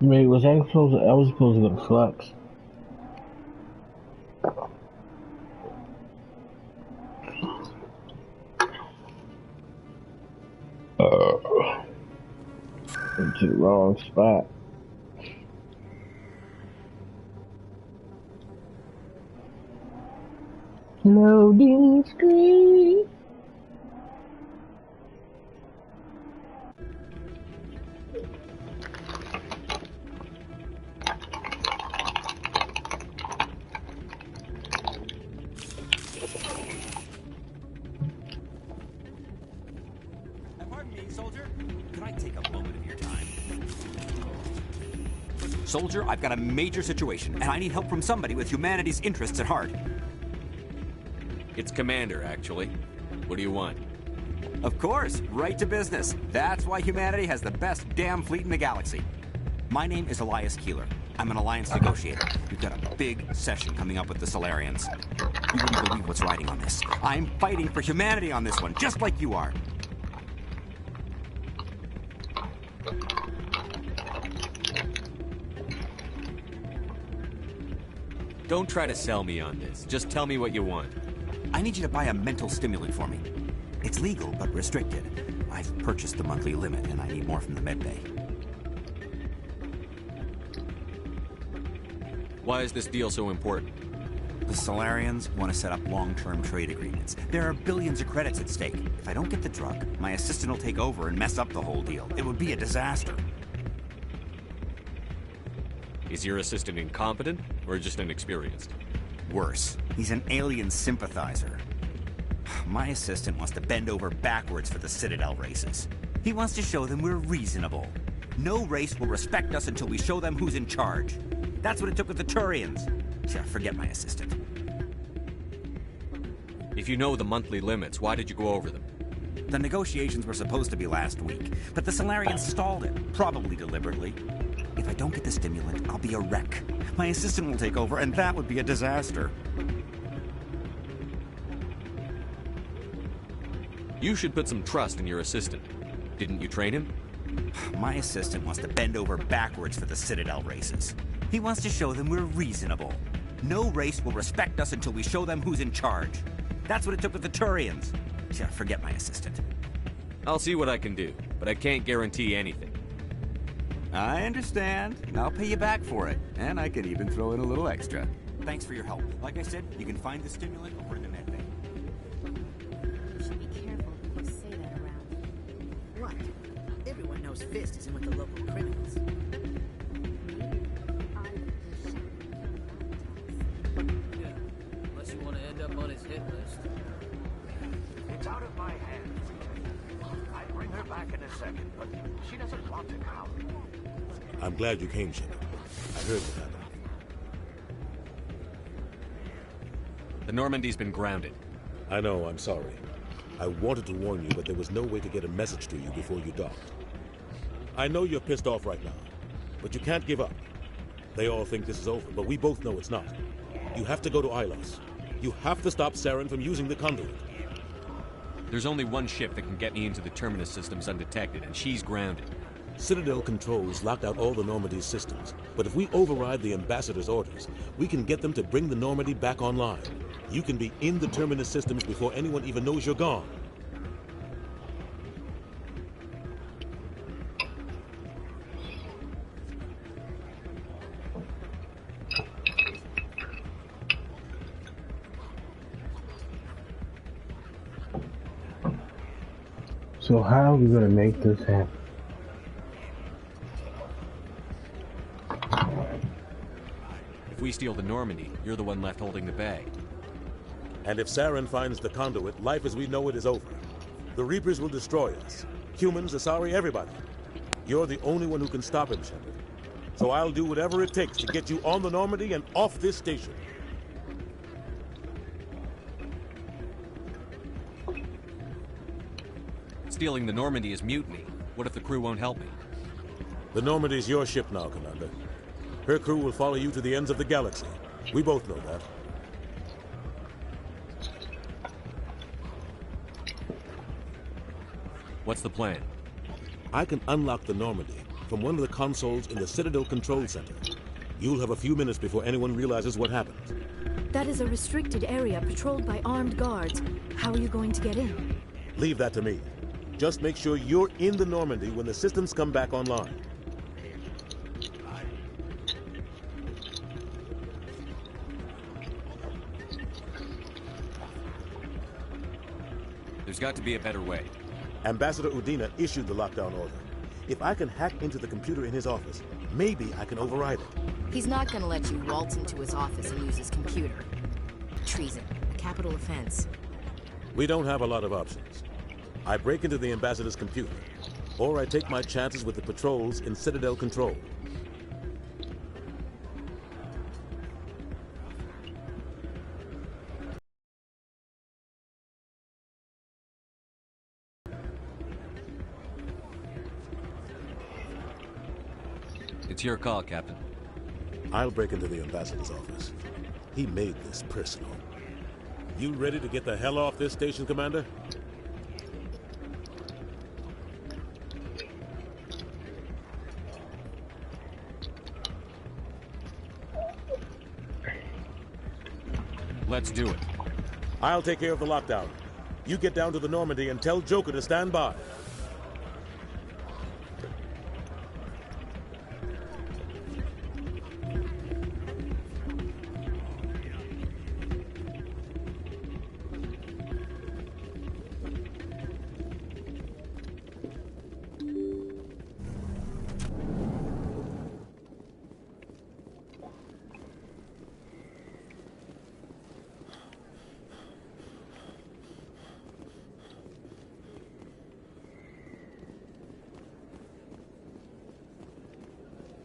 Wait, was I supposed to? I was supposed to go to Flux. Went to the wrong spot. Loading screen. Soldier, I've got a major situation, and I need help from somebody with humanity's interests at heart. It's Commander, actually. What do you want? Of course, right to business. That's why humanity has the best damn fleet in the galaxy. My name is Elias Keeler. I'm an alliance negotiator. We've got a big session coming up with the Solarians. You wouldn't believe what's riding on this. I'm fighting for humanity on this one, just like you are. Don't try to sell me on this. Just tell me what you want. I need you to buy a mental stimulant for me. It's legal, but restricted. I've purchased the monthly limit, and I need more from the medbay. Why is this deal so important? The Solarians want to set up long-term trade agreements. There are billions of credits at stake. If I don't get the drug, my assistant will take over and mess up the whole deal. It would be a disaster. Is your assistant incompetent, or just inexperienced? Worse. He's an alien sympathizer. My assistant wants to bend over backwards for the Citadel races. He wants to show them we're reasonable. No race will respect us until we show them who's in charge. That's what it took with the Turians. Forget my assistant. If you know the monthly limits, why did you go over them? The negotiations were supposed to be last week, but the Solarians stalled it, probably deliberately. If I don't get the stimulant, I'll be a wreck. My assistant will take over, and that would be a disaster. You should put some trust in your assistant. Didn't you train him? My assistant wants to bend over backwards for the Citadel races. He wants to show them we're reasonable. No race will respect us until we show them who's in charge. That's what it took with the Turians. Yeah, forget my assistant. I'll see what I can do, but I can't guarantee anything. I understand. I'll pay you back for it. And I can even throw in a little extra. Thanks for your help. Like I said, you can find the stimulant over in the med bay. You should be careful people say that around. What? Everyone knows Fist is in with the local criminals. Yeah, unless you want to end up on his hit list. It's out of my hands. I'll bring her back in a second, but she doesn't want to come. I'm glad you came, Shepard. I heard what happened. The Normandy's been grounded. I know, I'm sorry. I wanted to warn you, but there was no way to get a message to you before you docked. I know you're pissed off right now, but you can't give up. They all think this is over, but we both know it's not. You have to go to Ilos. You have to stop Saren from using the conduit. There's only one ship that can get me into the Terminus systems undetected, and she's grounded. Citadel controls locked out all the Normandy's systems, but if we override the Ambassador's orders, we can get them to bring the Normandy back online. You can be in the Terminus systems before anyone even knows you're gone. So how are we gonna make this happen? If we steal the Normandy, you're the one left holding the bag. And if Saren finds the conduit, life as we know it is over. The Reapers will destroy us. Humans, Asari, everybody. You're the only one who can stop him, Shepard. So I'll do whatever it takes to get you on the Normandy and off this station. Stealing the Normandy is mutiny. What if the crew won't help me? The Normandy's your ship now, Commander. Her crew will follow you to the ends of the galaxy. We both know that. What's the plan? I can unlock the Normandy from one of the consoles in the Citadel Control Center. You'll have a few minutes before anyone realizes what happened. That is a restricted area patrolled by armed guards. How are you going to get in? Leave that to me. Just make sure you're in the Normandy when the systems come back online. There's got to be a better way. Ambassador Udina issued the lockdown order. If I can hack into the computer in his office, maybe I can override it. He's not gonna let you waltz into his office and use his computer. Treason, a capital offense. We don't have a lot of options. I break into the Ambassador's computer, or I take my chances with the patrols in Citadel Control. It's your call, Captain. I'll break into the Ambassador's office. He made this personal. You ready to get the hell off this station, Commander? Let's do it. I'll take care of the lockdown. You get down to the Normandy and tell Joker to stand by.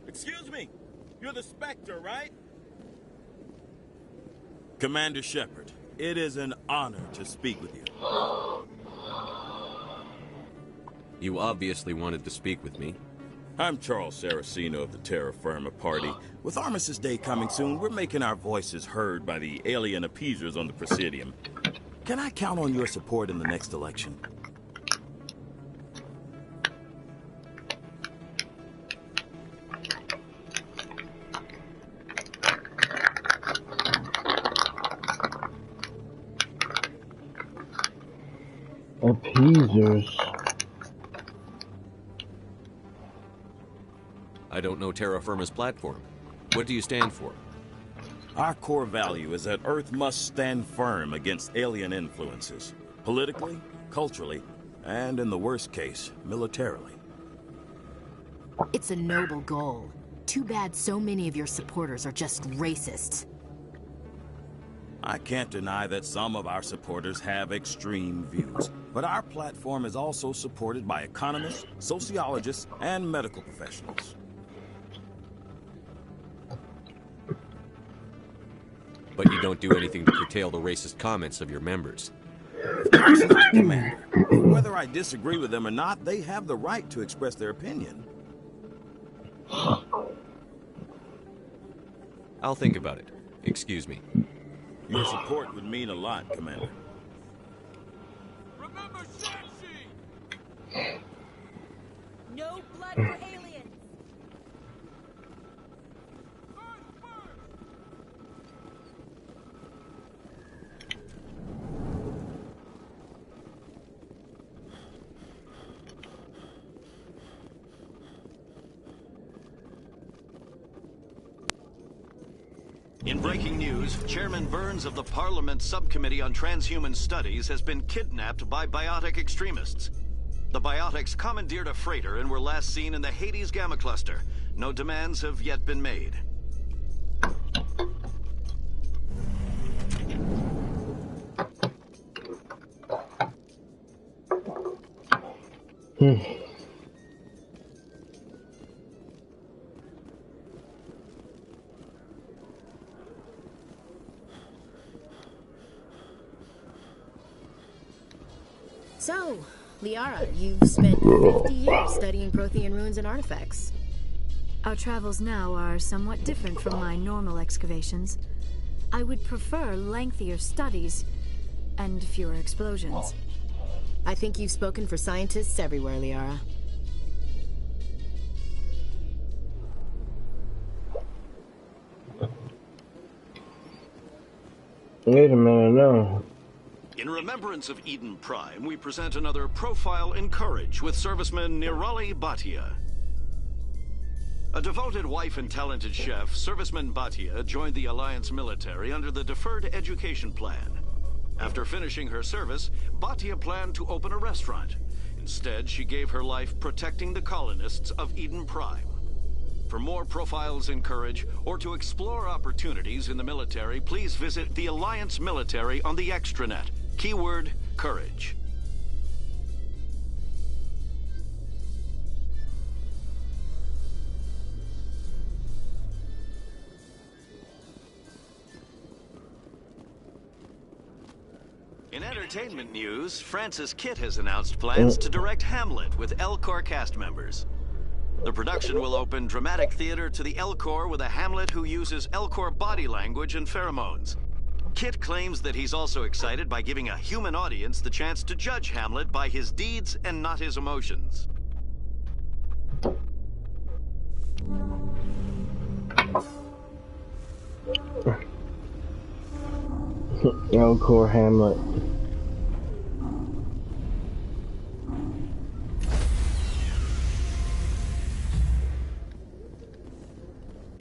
Excuse me, you're the Spectre, right? Commander Shepard, it is an honor to speak with you. You obviously wanted to speak with me. I'm Charles Saraceno of the Terra Firma Party. With Armistice Day coming soon, we're making our voices heard by the alien appeasers on the Presidium. Can I count on your support in the next election? Teasers. I don't know Terra Firma's platform. What do you stand for? Our core value is that Earth must stand firm against alien influences. Politically, culturally, and in the worst case, militarily. It's a noble goal. Too bad so many of your supporters are just racists. I can't deny that some of our supporters have extreme views, but our platform is also supported by economists, sociologists, and medical professionals. But you don't do anything to curtail the racist comments of your members. Of course not, Commander. Whether I disagree with them or not, they have the right to express their opinion. I'll think about it. Excuse me. Your support would mean a lot, Commander. Remember Shang-Chi! No blood for aliens! In breaking news, Chairman Burns of the Parliament Subcommittee on Transhuman Studies has been kidnapped by biotic extremists. The biotics commandeered a freighter and were last seen in the Hades Gamma Cluster. No demands have yet been made. So, Liara, you've spent 50 years studying Prothean ruins and artifacts. Our travels now are somewhat different from my normal excavations. I would prefer lengthier studies and fewer explosions. I think you've spoken for scientists everywhere, Liara. Wait a minute, no. In remembrance of Eden Prime, we present another profile in courage with serviceman Nirali Bhatia. A devoted wife and talented chef, serviceman Bhatia joined the Alliance military under the Deferred Education Plan. After finishing her service, Bhatia planned to open a restaurant. Instead, she gave her life protecting the colonists of Eden Prime. For more profiles in courage, or to explore opportunities in the military, please visit the Alliance military on the extranet. Keyword, courage. In entertainment news, Francis Kitt has announced plans to direct Hamlet with L-Corps cast members. The production will open dramatic theater to the L-Corps with a Hamlet who uses L-Corps body language and pheromones. Kitt claims that he's also excited by giving a human audience the chance to judge Hamlet by his deeds and not his emotions. L-Corps Hamlet.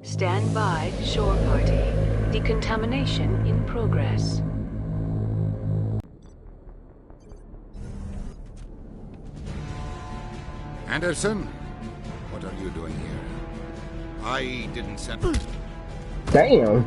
Stand by, shore party. Decontamination in progress. Anderson, what are you doing here? I didn't send... Damn.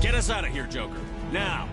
Get us out of here, Joker. Now!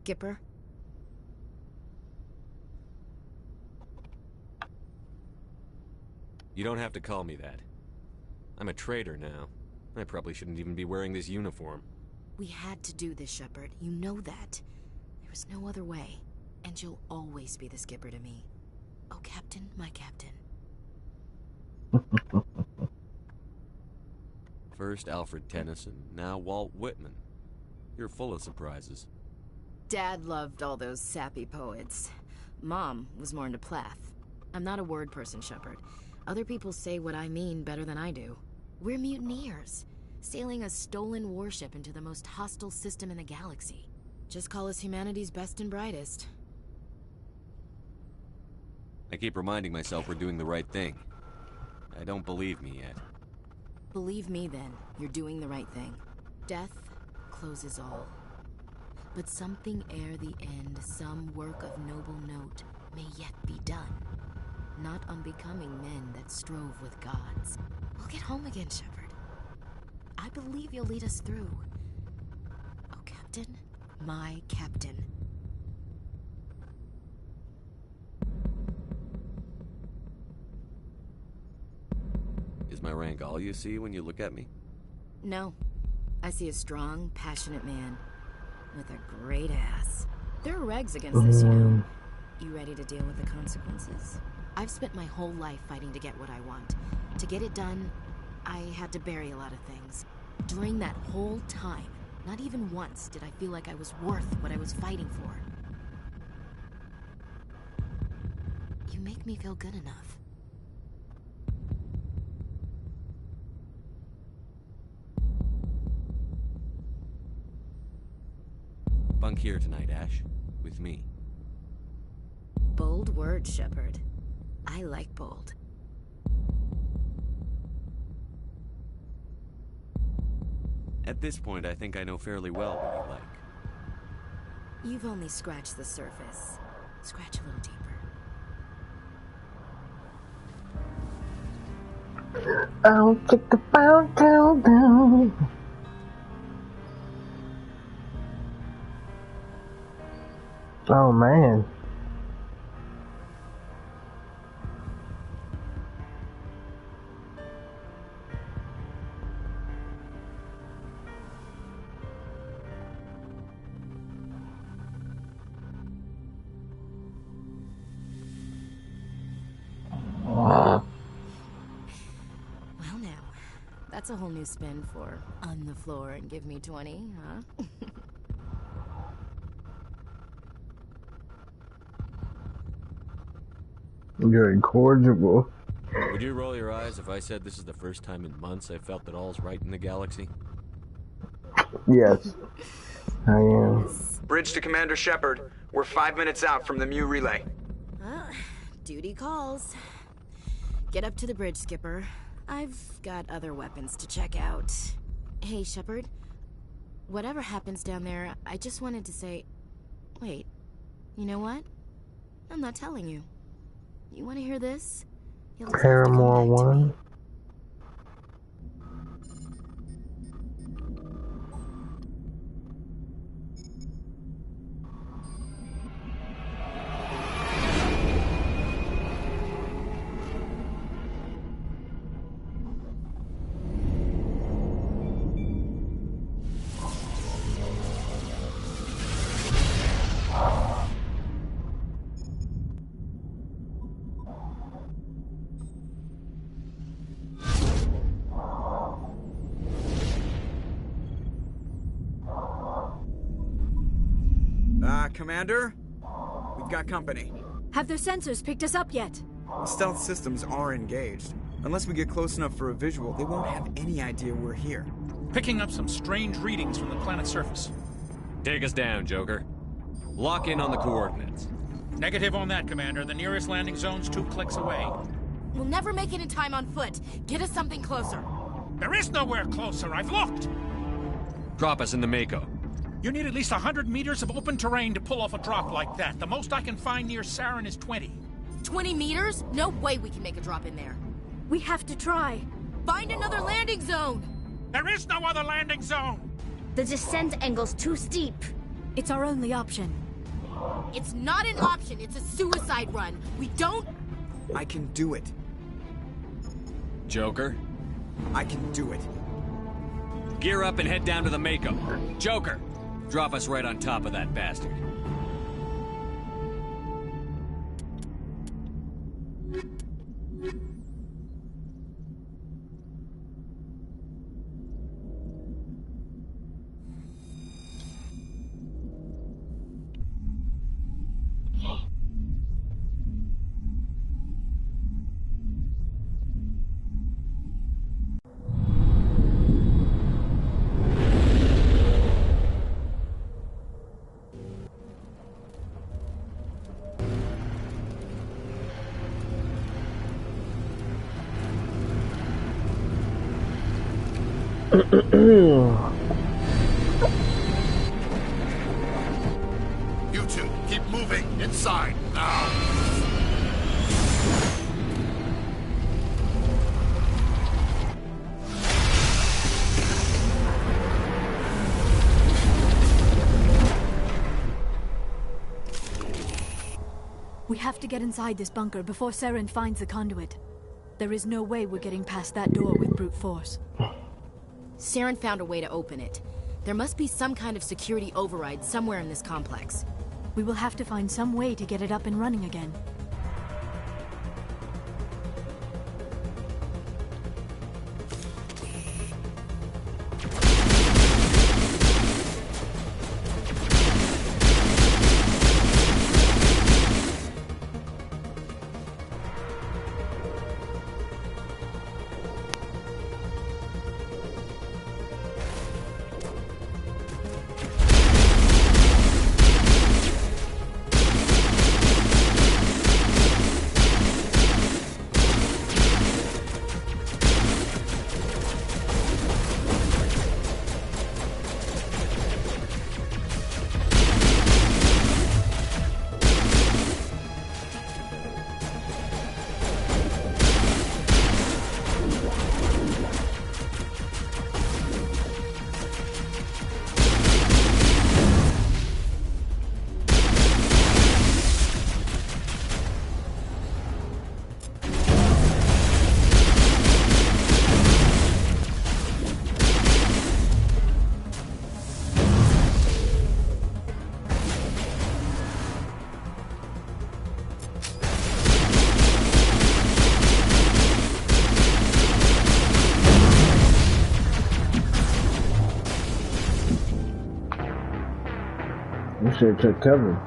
Skipper? You don't have to call me that. I'm a traitor now. I probably shouldn't even be wearing this uniform. We had to do this, Shepard. You know that. There was no other way. And you'll always be the skipper to me. Oh, Captain, my Captain. First Alfred Tennyson, now Walt Whitman. You're full of surprises. Dad loved all those sappy poets. Mom was more into Plath. I'm not a word person, Shepard. Other people say what I mean better than I do. We're mutineers, sailing a stolen warship into the most hostile system in the galaxy. Just call us humanity's best and brightest. I keep reminding myself we're doing the right thing. I don't believe me yet. Believe me then, you're doing the right thing. Death closes all. But something ere the end, some work of noble note, may yet be done. Not unbecoming men that strove with gods. We'll get home again, Shepard. I believe you'll lead us through. Oh, Captain, my Captain. Is my rank all you see when you look at me? No. I see a strong, passionate man. With a great ass. There are regs against this, you know. You ready to deal with the consequences? I've spent my whole life fighting to get what I want. To get it done, I had to bury a lot of things. During that whole time, not even once did I feel like I was worth what I was fighting for. You make me feel good enough. Bunk here tonight, Ash. With me. Bold words, Shepard. I like bold. At this point, I think I know fairly well what you like. You've only scratched the surface. Scratch a little deeper. I'll take the bow down. Oh man. Well now, that's a whole new spin for on the floor and give me 20, huh? You're incorrigible. Would you roll your eyes if I said this is the first time in months I felt that all's right in the galaxy? Yes, I am. Bridge to Commander Shepard. We're 5 minutes out from the Mu relay. Duty calls. Get up to the bridge, Skipper. I've got other weapons to check out. Hey, Shepard. Whatever happens down there, I just wanted to say... Wait, you know what? I'm not telling you. You want to hear this? You'll just have to come Paramore back to me. 1. Commander? We've got company. Have their sensors picked us up yet? The stealth systems are engaged. Unless we get close enough for a visual, they won't have any idea we're here. Picking up some strange readings from the planet's surface. Take us down, Joker. Lock in on the coordinates. Negative on that, Commander. The nearest landing zone's 2 clicks away. We'll never make it in time on foot. Get us something closer. There is nowhere closer. I've looked. Drop us in the Mako. You need at least 100 meters of open terrain to pull off a drop like that. The most I can find near Saren is 20. 20 meters? No way we can make a drop in there. We have to try. Find another landing zone! There is no other landing zone! The descent angle's too steep. It's our only option. It's not an option, it's a suicide run. We don't... I can do it. Joker? I can do it. Gear up and head down to the Mako. Joker, drop us right on top of that bastard. You two, keep moving inside now. We have to get inside this bunker before Saren finds the conduit. There is no way we're getting past that door with brute force. Saren found a way to open it. There must be some kind of security override somewhere in this complex. We will have to find some way to get it up and running again. We should take cover.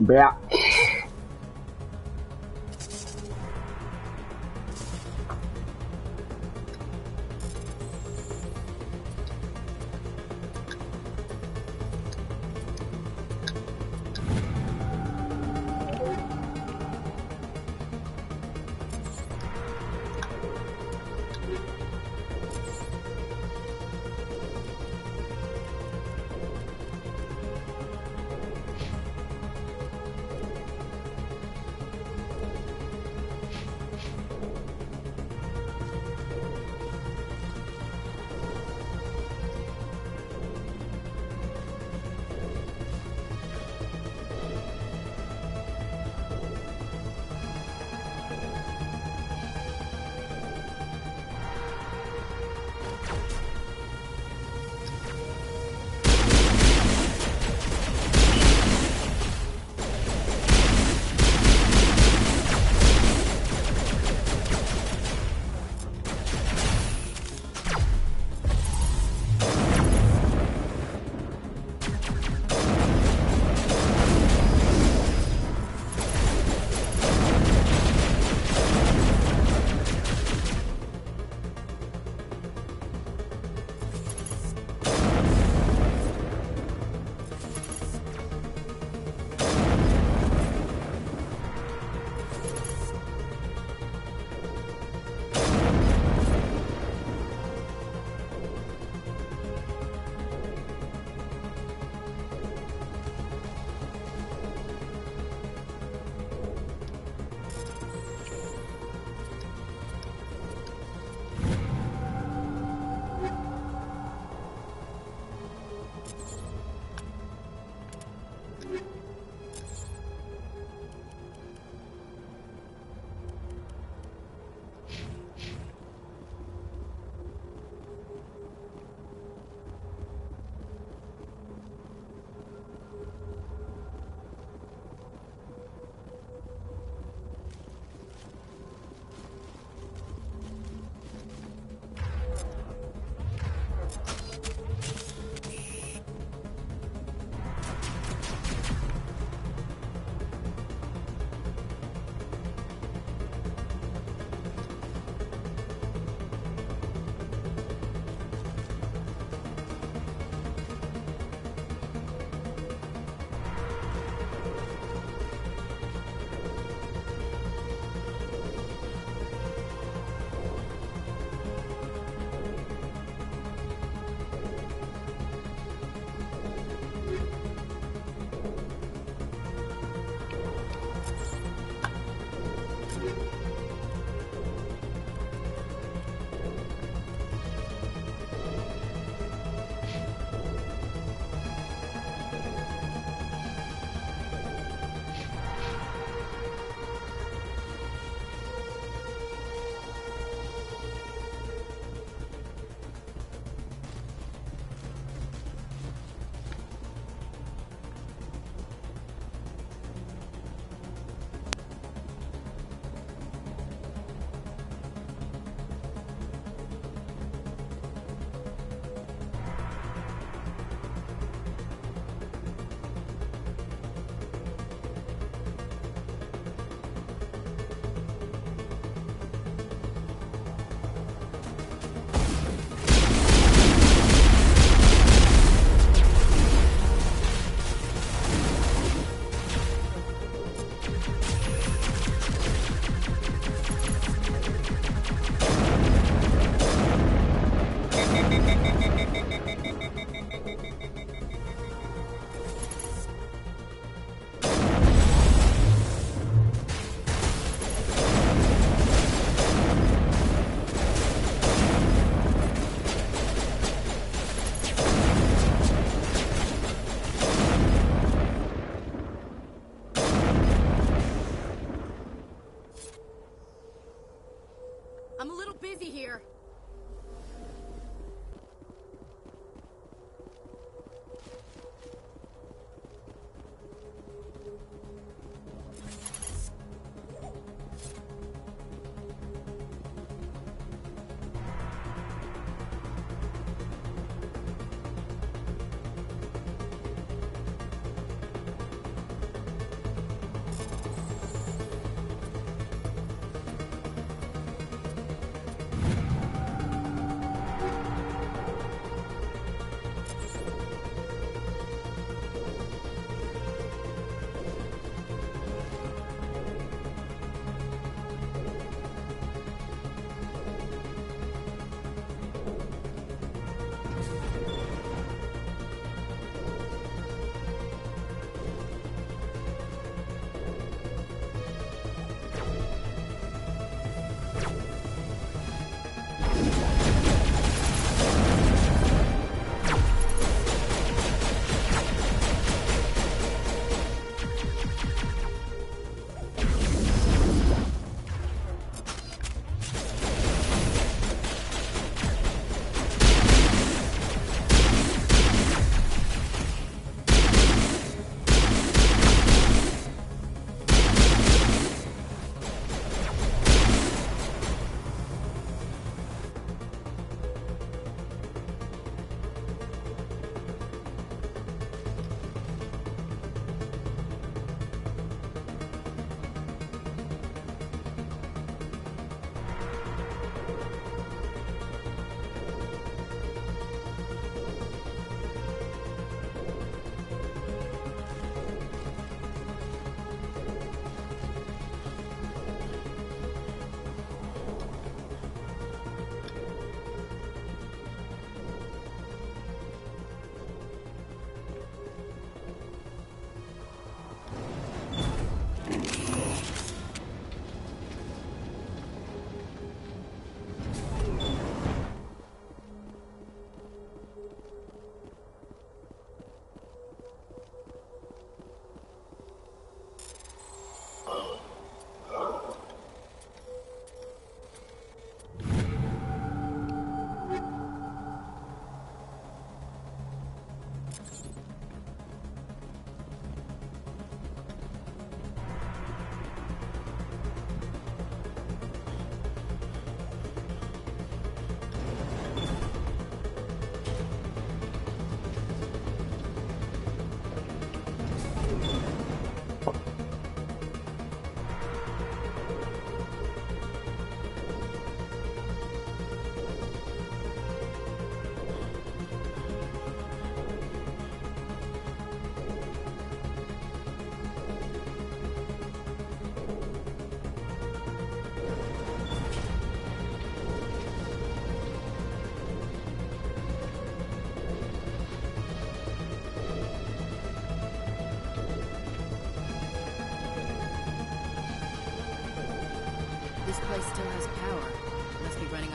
Yeah.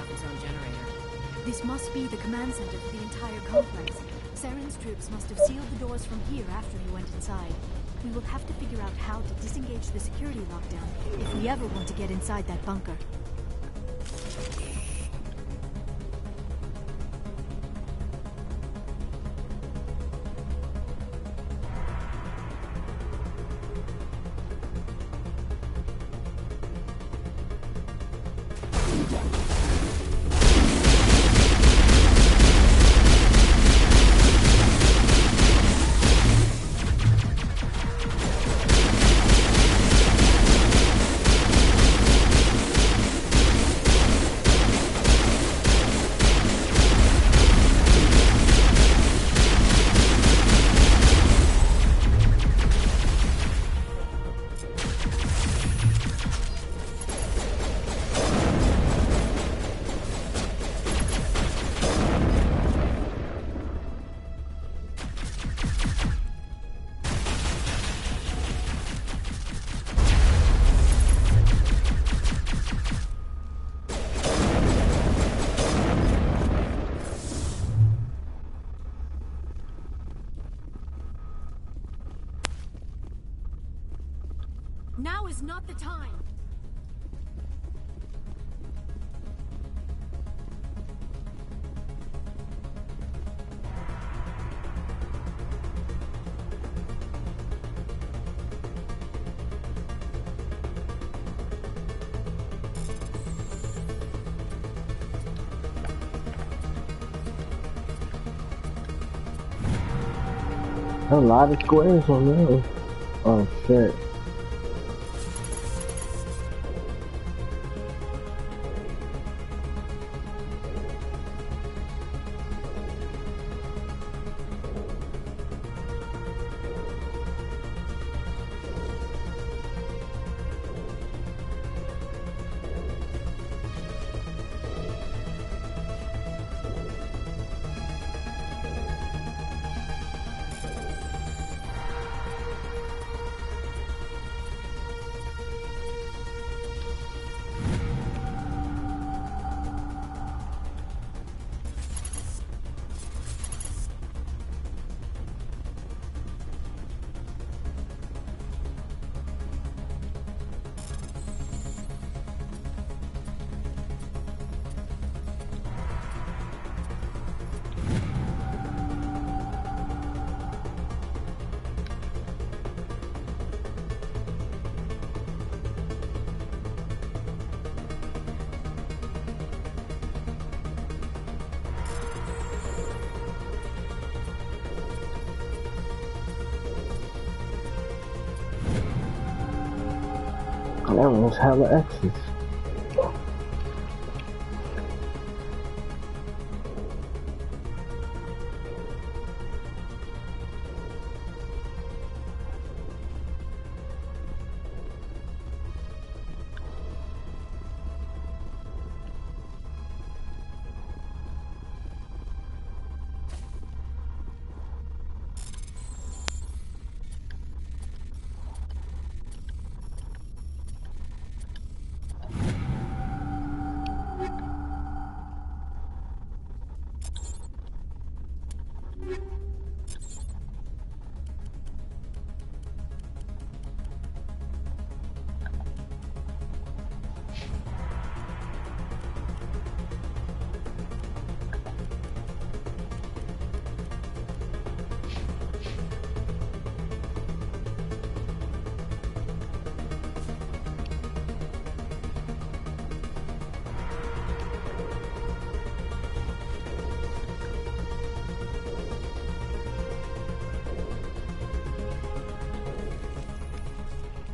off its own generator. This must be the command center for the entire complex. Saren's troops must have sealed the doors from here after you went inside. We will have to figure out how to disengage the security lockdown if we ever want to get inside that bunker. Now is not the time! A lot of squares on there. Oh shit. That one's hella X's.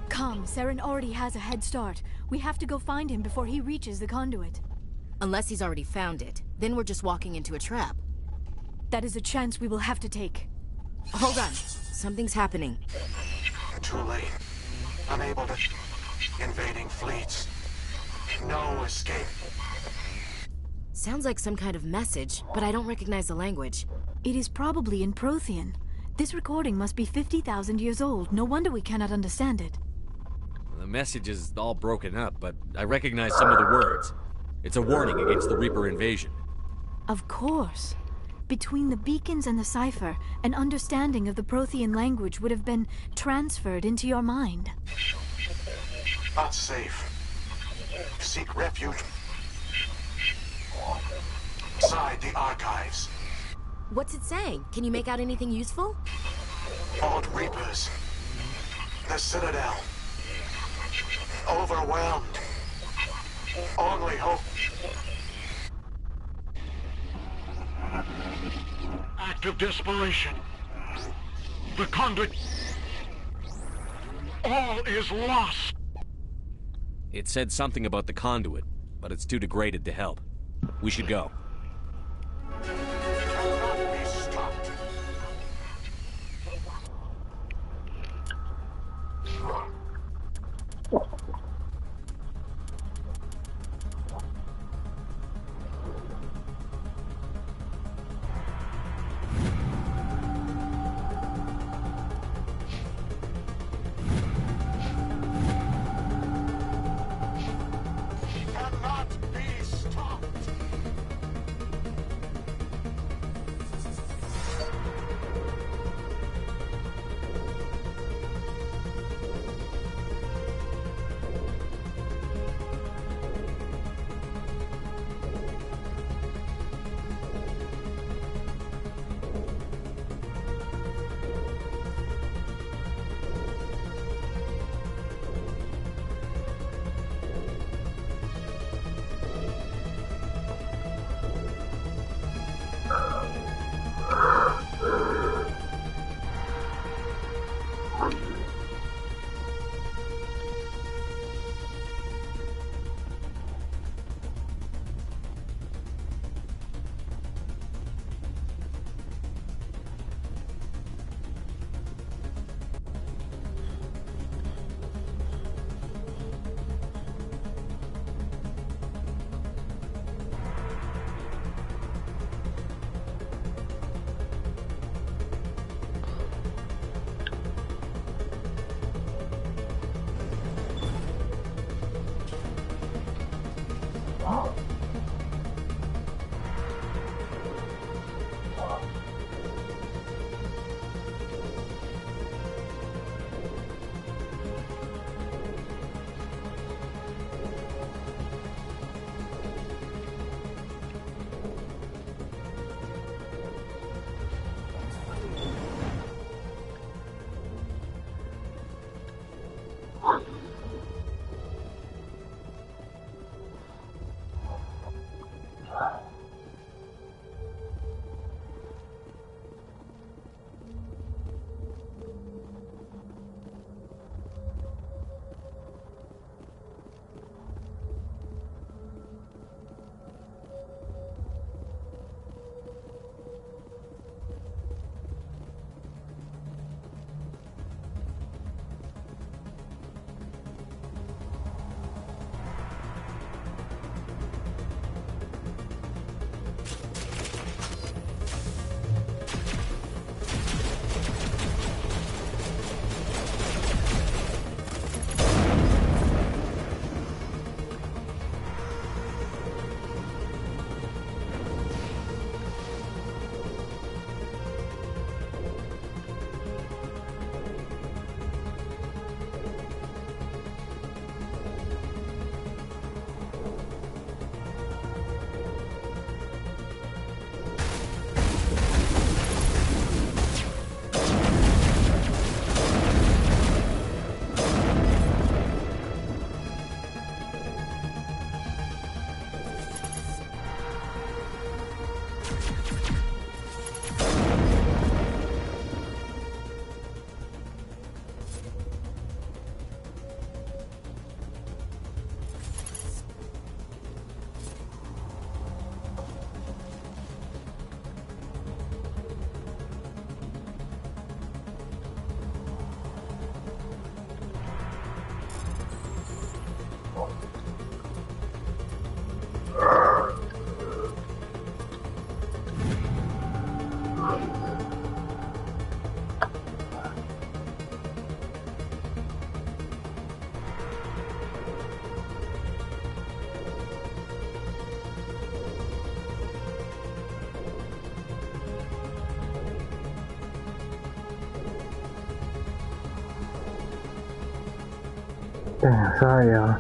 Come, Saren already has a head start. We have to go find him before he reaches the conduit. Unless he's already found it. Then we're just walking into a trap. That is a chance we will have to take. Hold on. Something's happening. Too late. Unable to... Invading fleets. No escape. Sounds like some kind of message, but I don't recognize the language. It is probably in Prothean. This recording must be 50,000 years old. No wonder we cannot understand it. The message is all broken up, but I recognize some of the words. It's a warning against the Reaper invasion. Of course. Between the beacons and the cipher, an understanding of the Prothean language would have been transferred into your mind. Not safe. Seek refuge inside the archives. What's it saying? Can you make out anything useful? Old Reapers. The Citadel. Overwhelmed. Only hope. Act of desperation. The conduit. All is lost. It said something about the conduit, but it's too degraded to help. We should go. Cannot be stopped. Cannot be stopped. Damn, sorry y'all.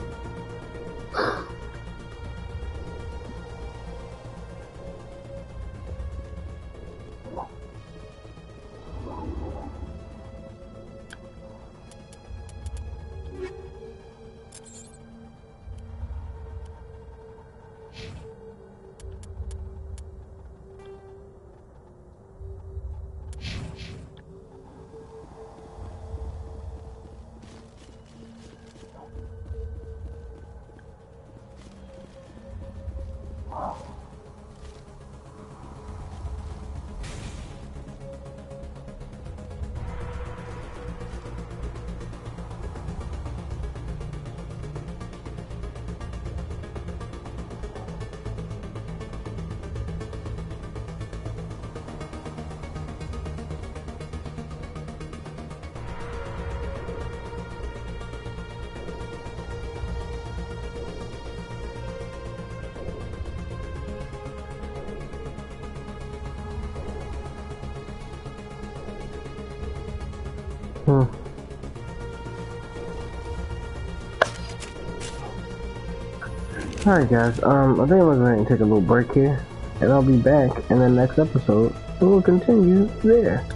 Alright guys, I think I'm going to take a little break here, and I'll be back in the next episode, and we'll continue there.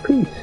Peace.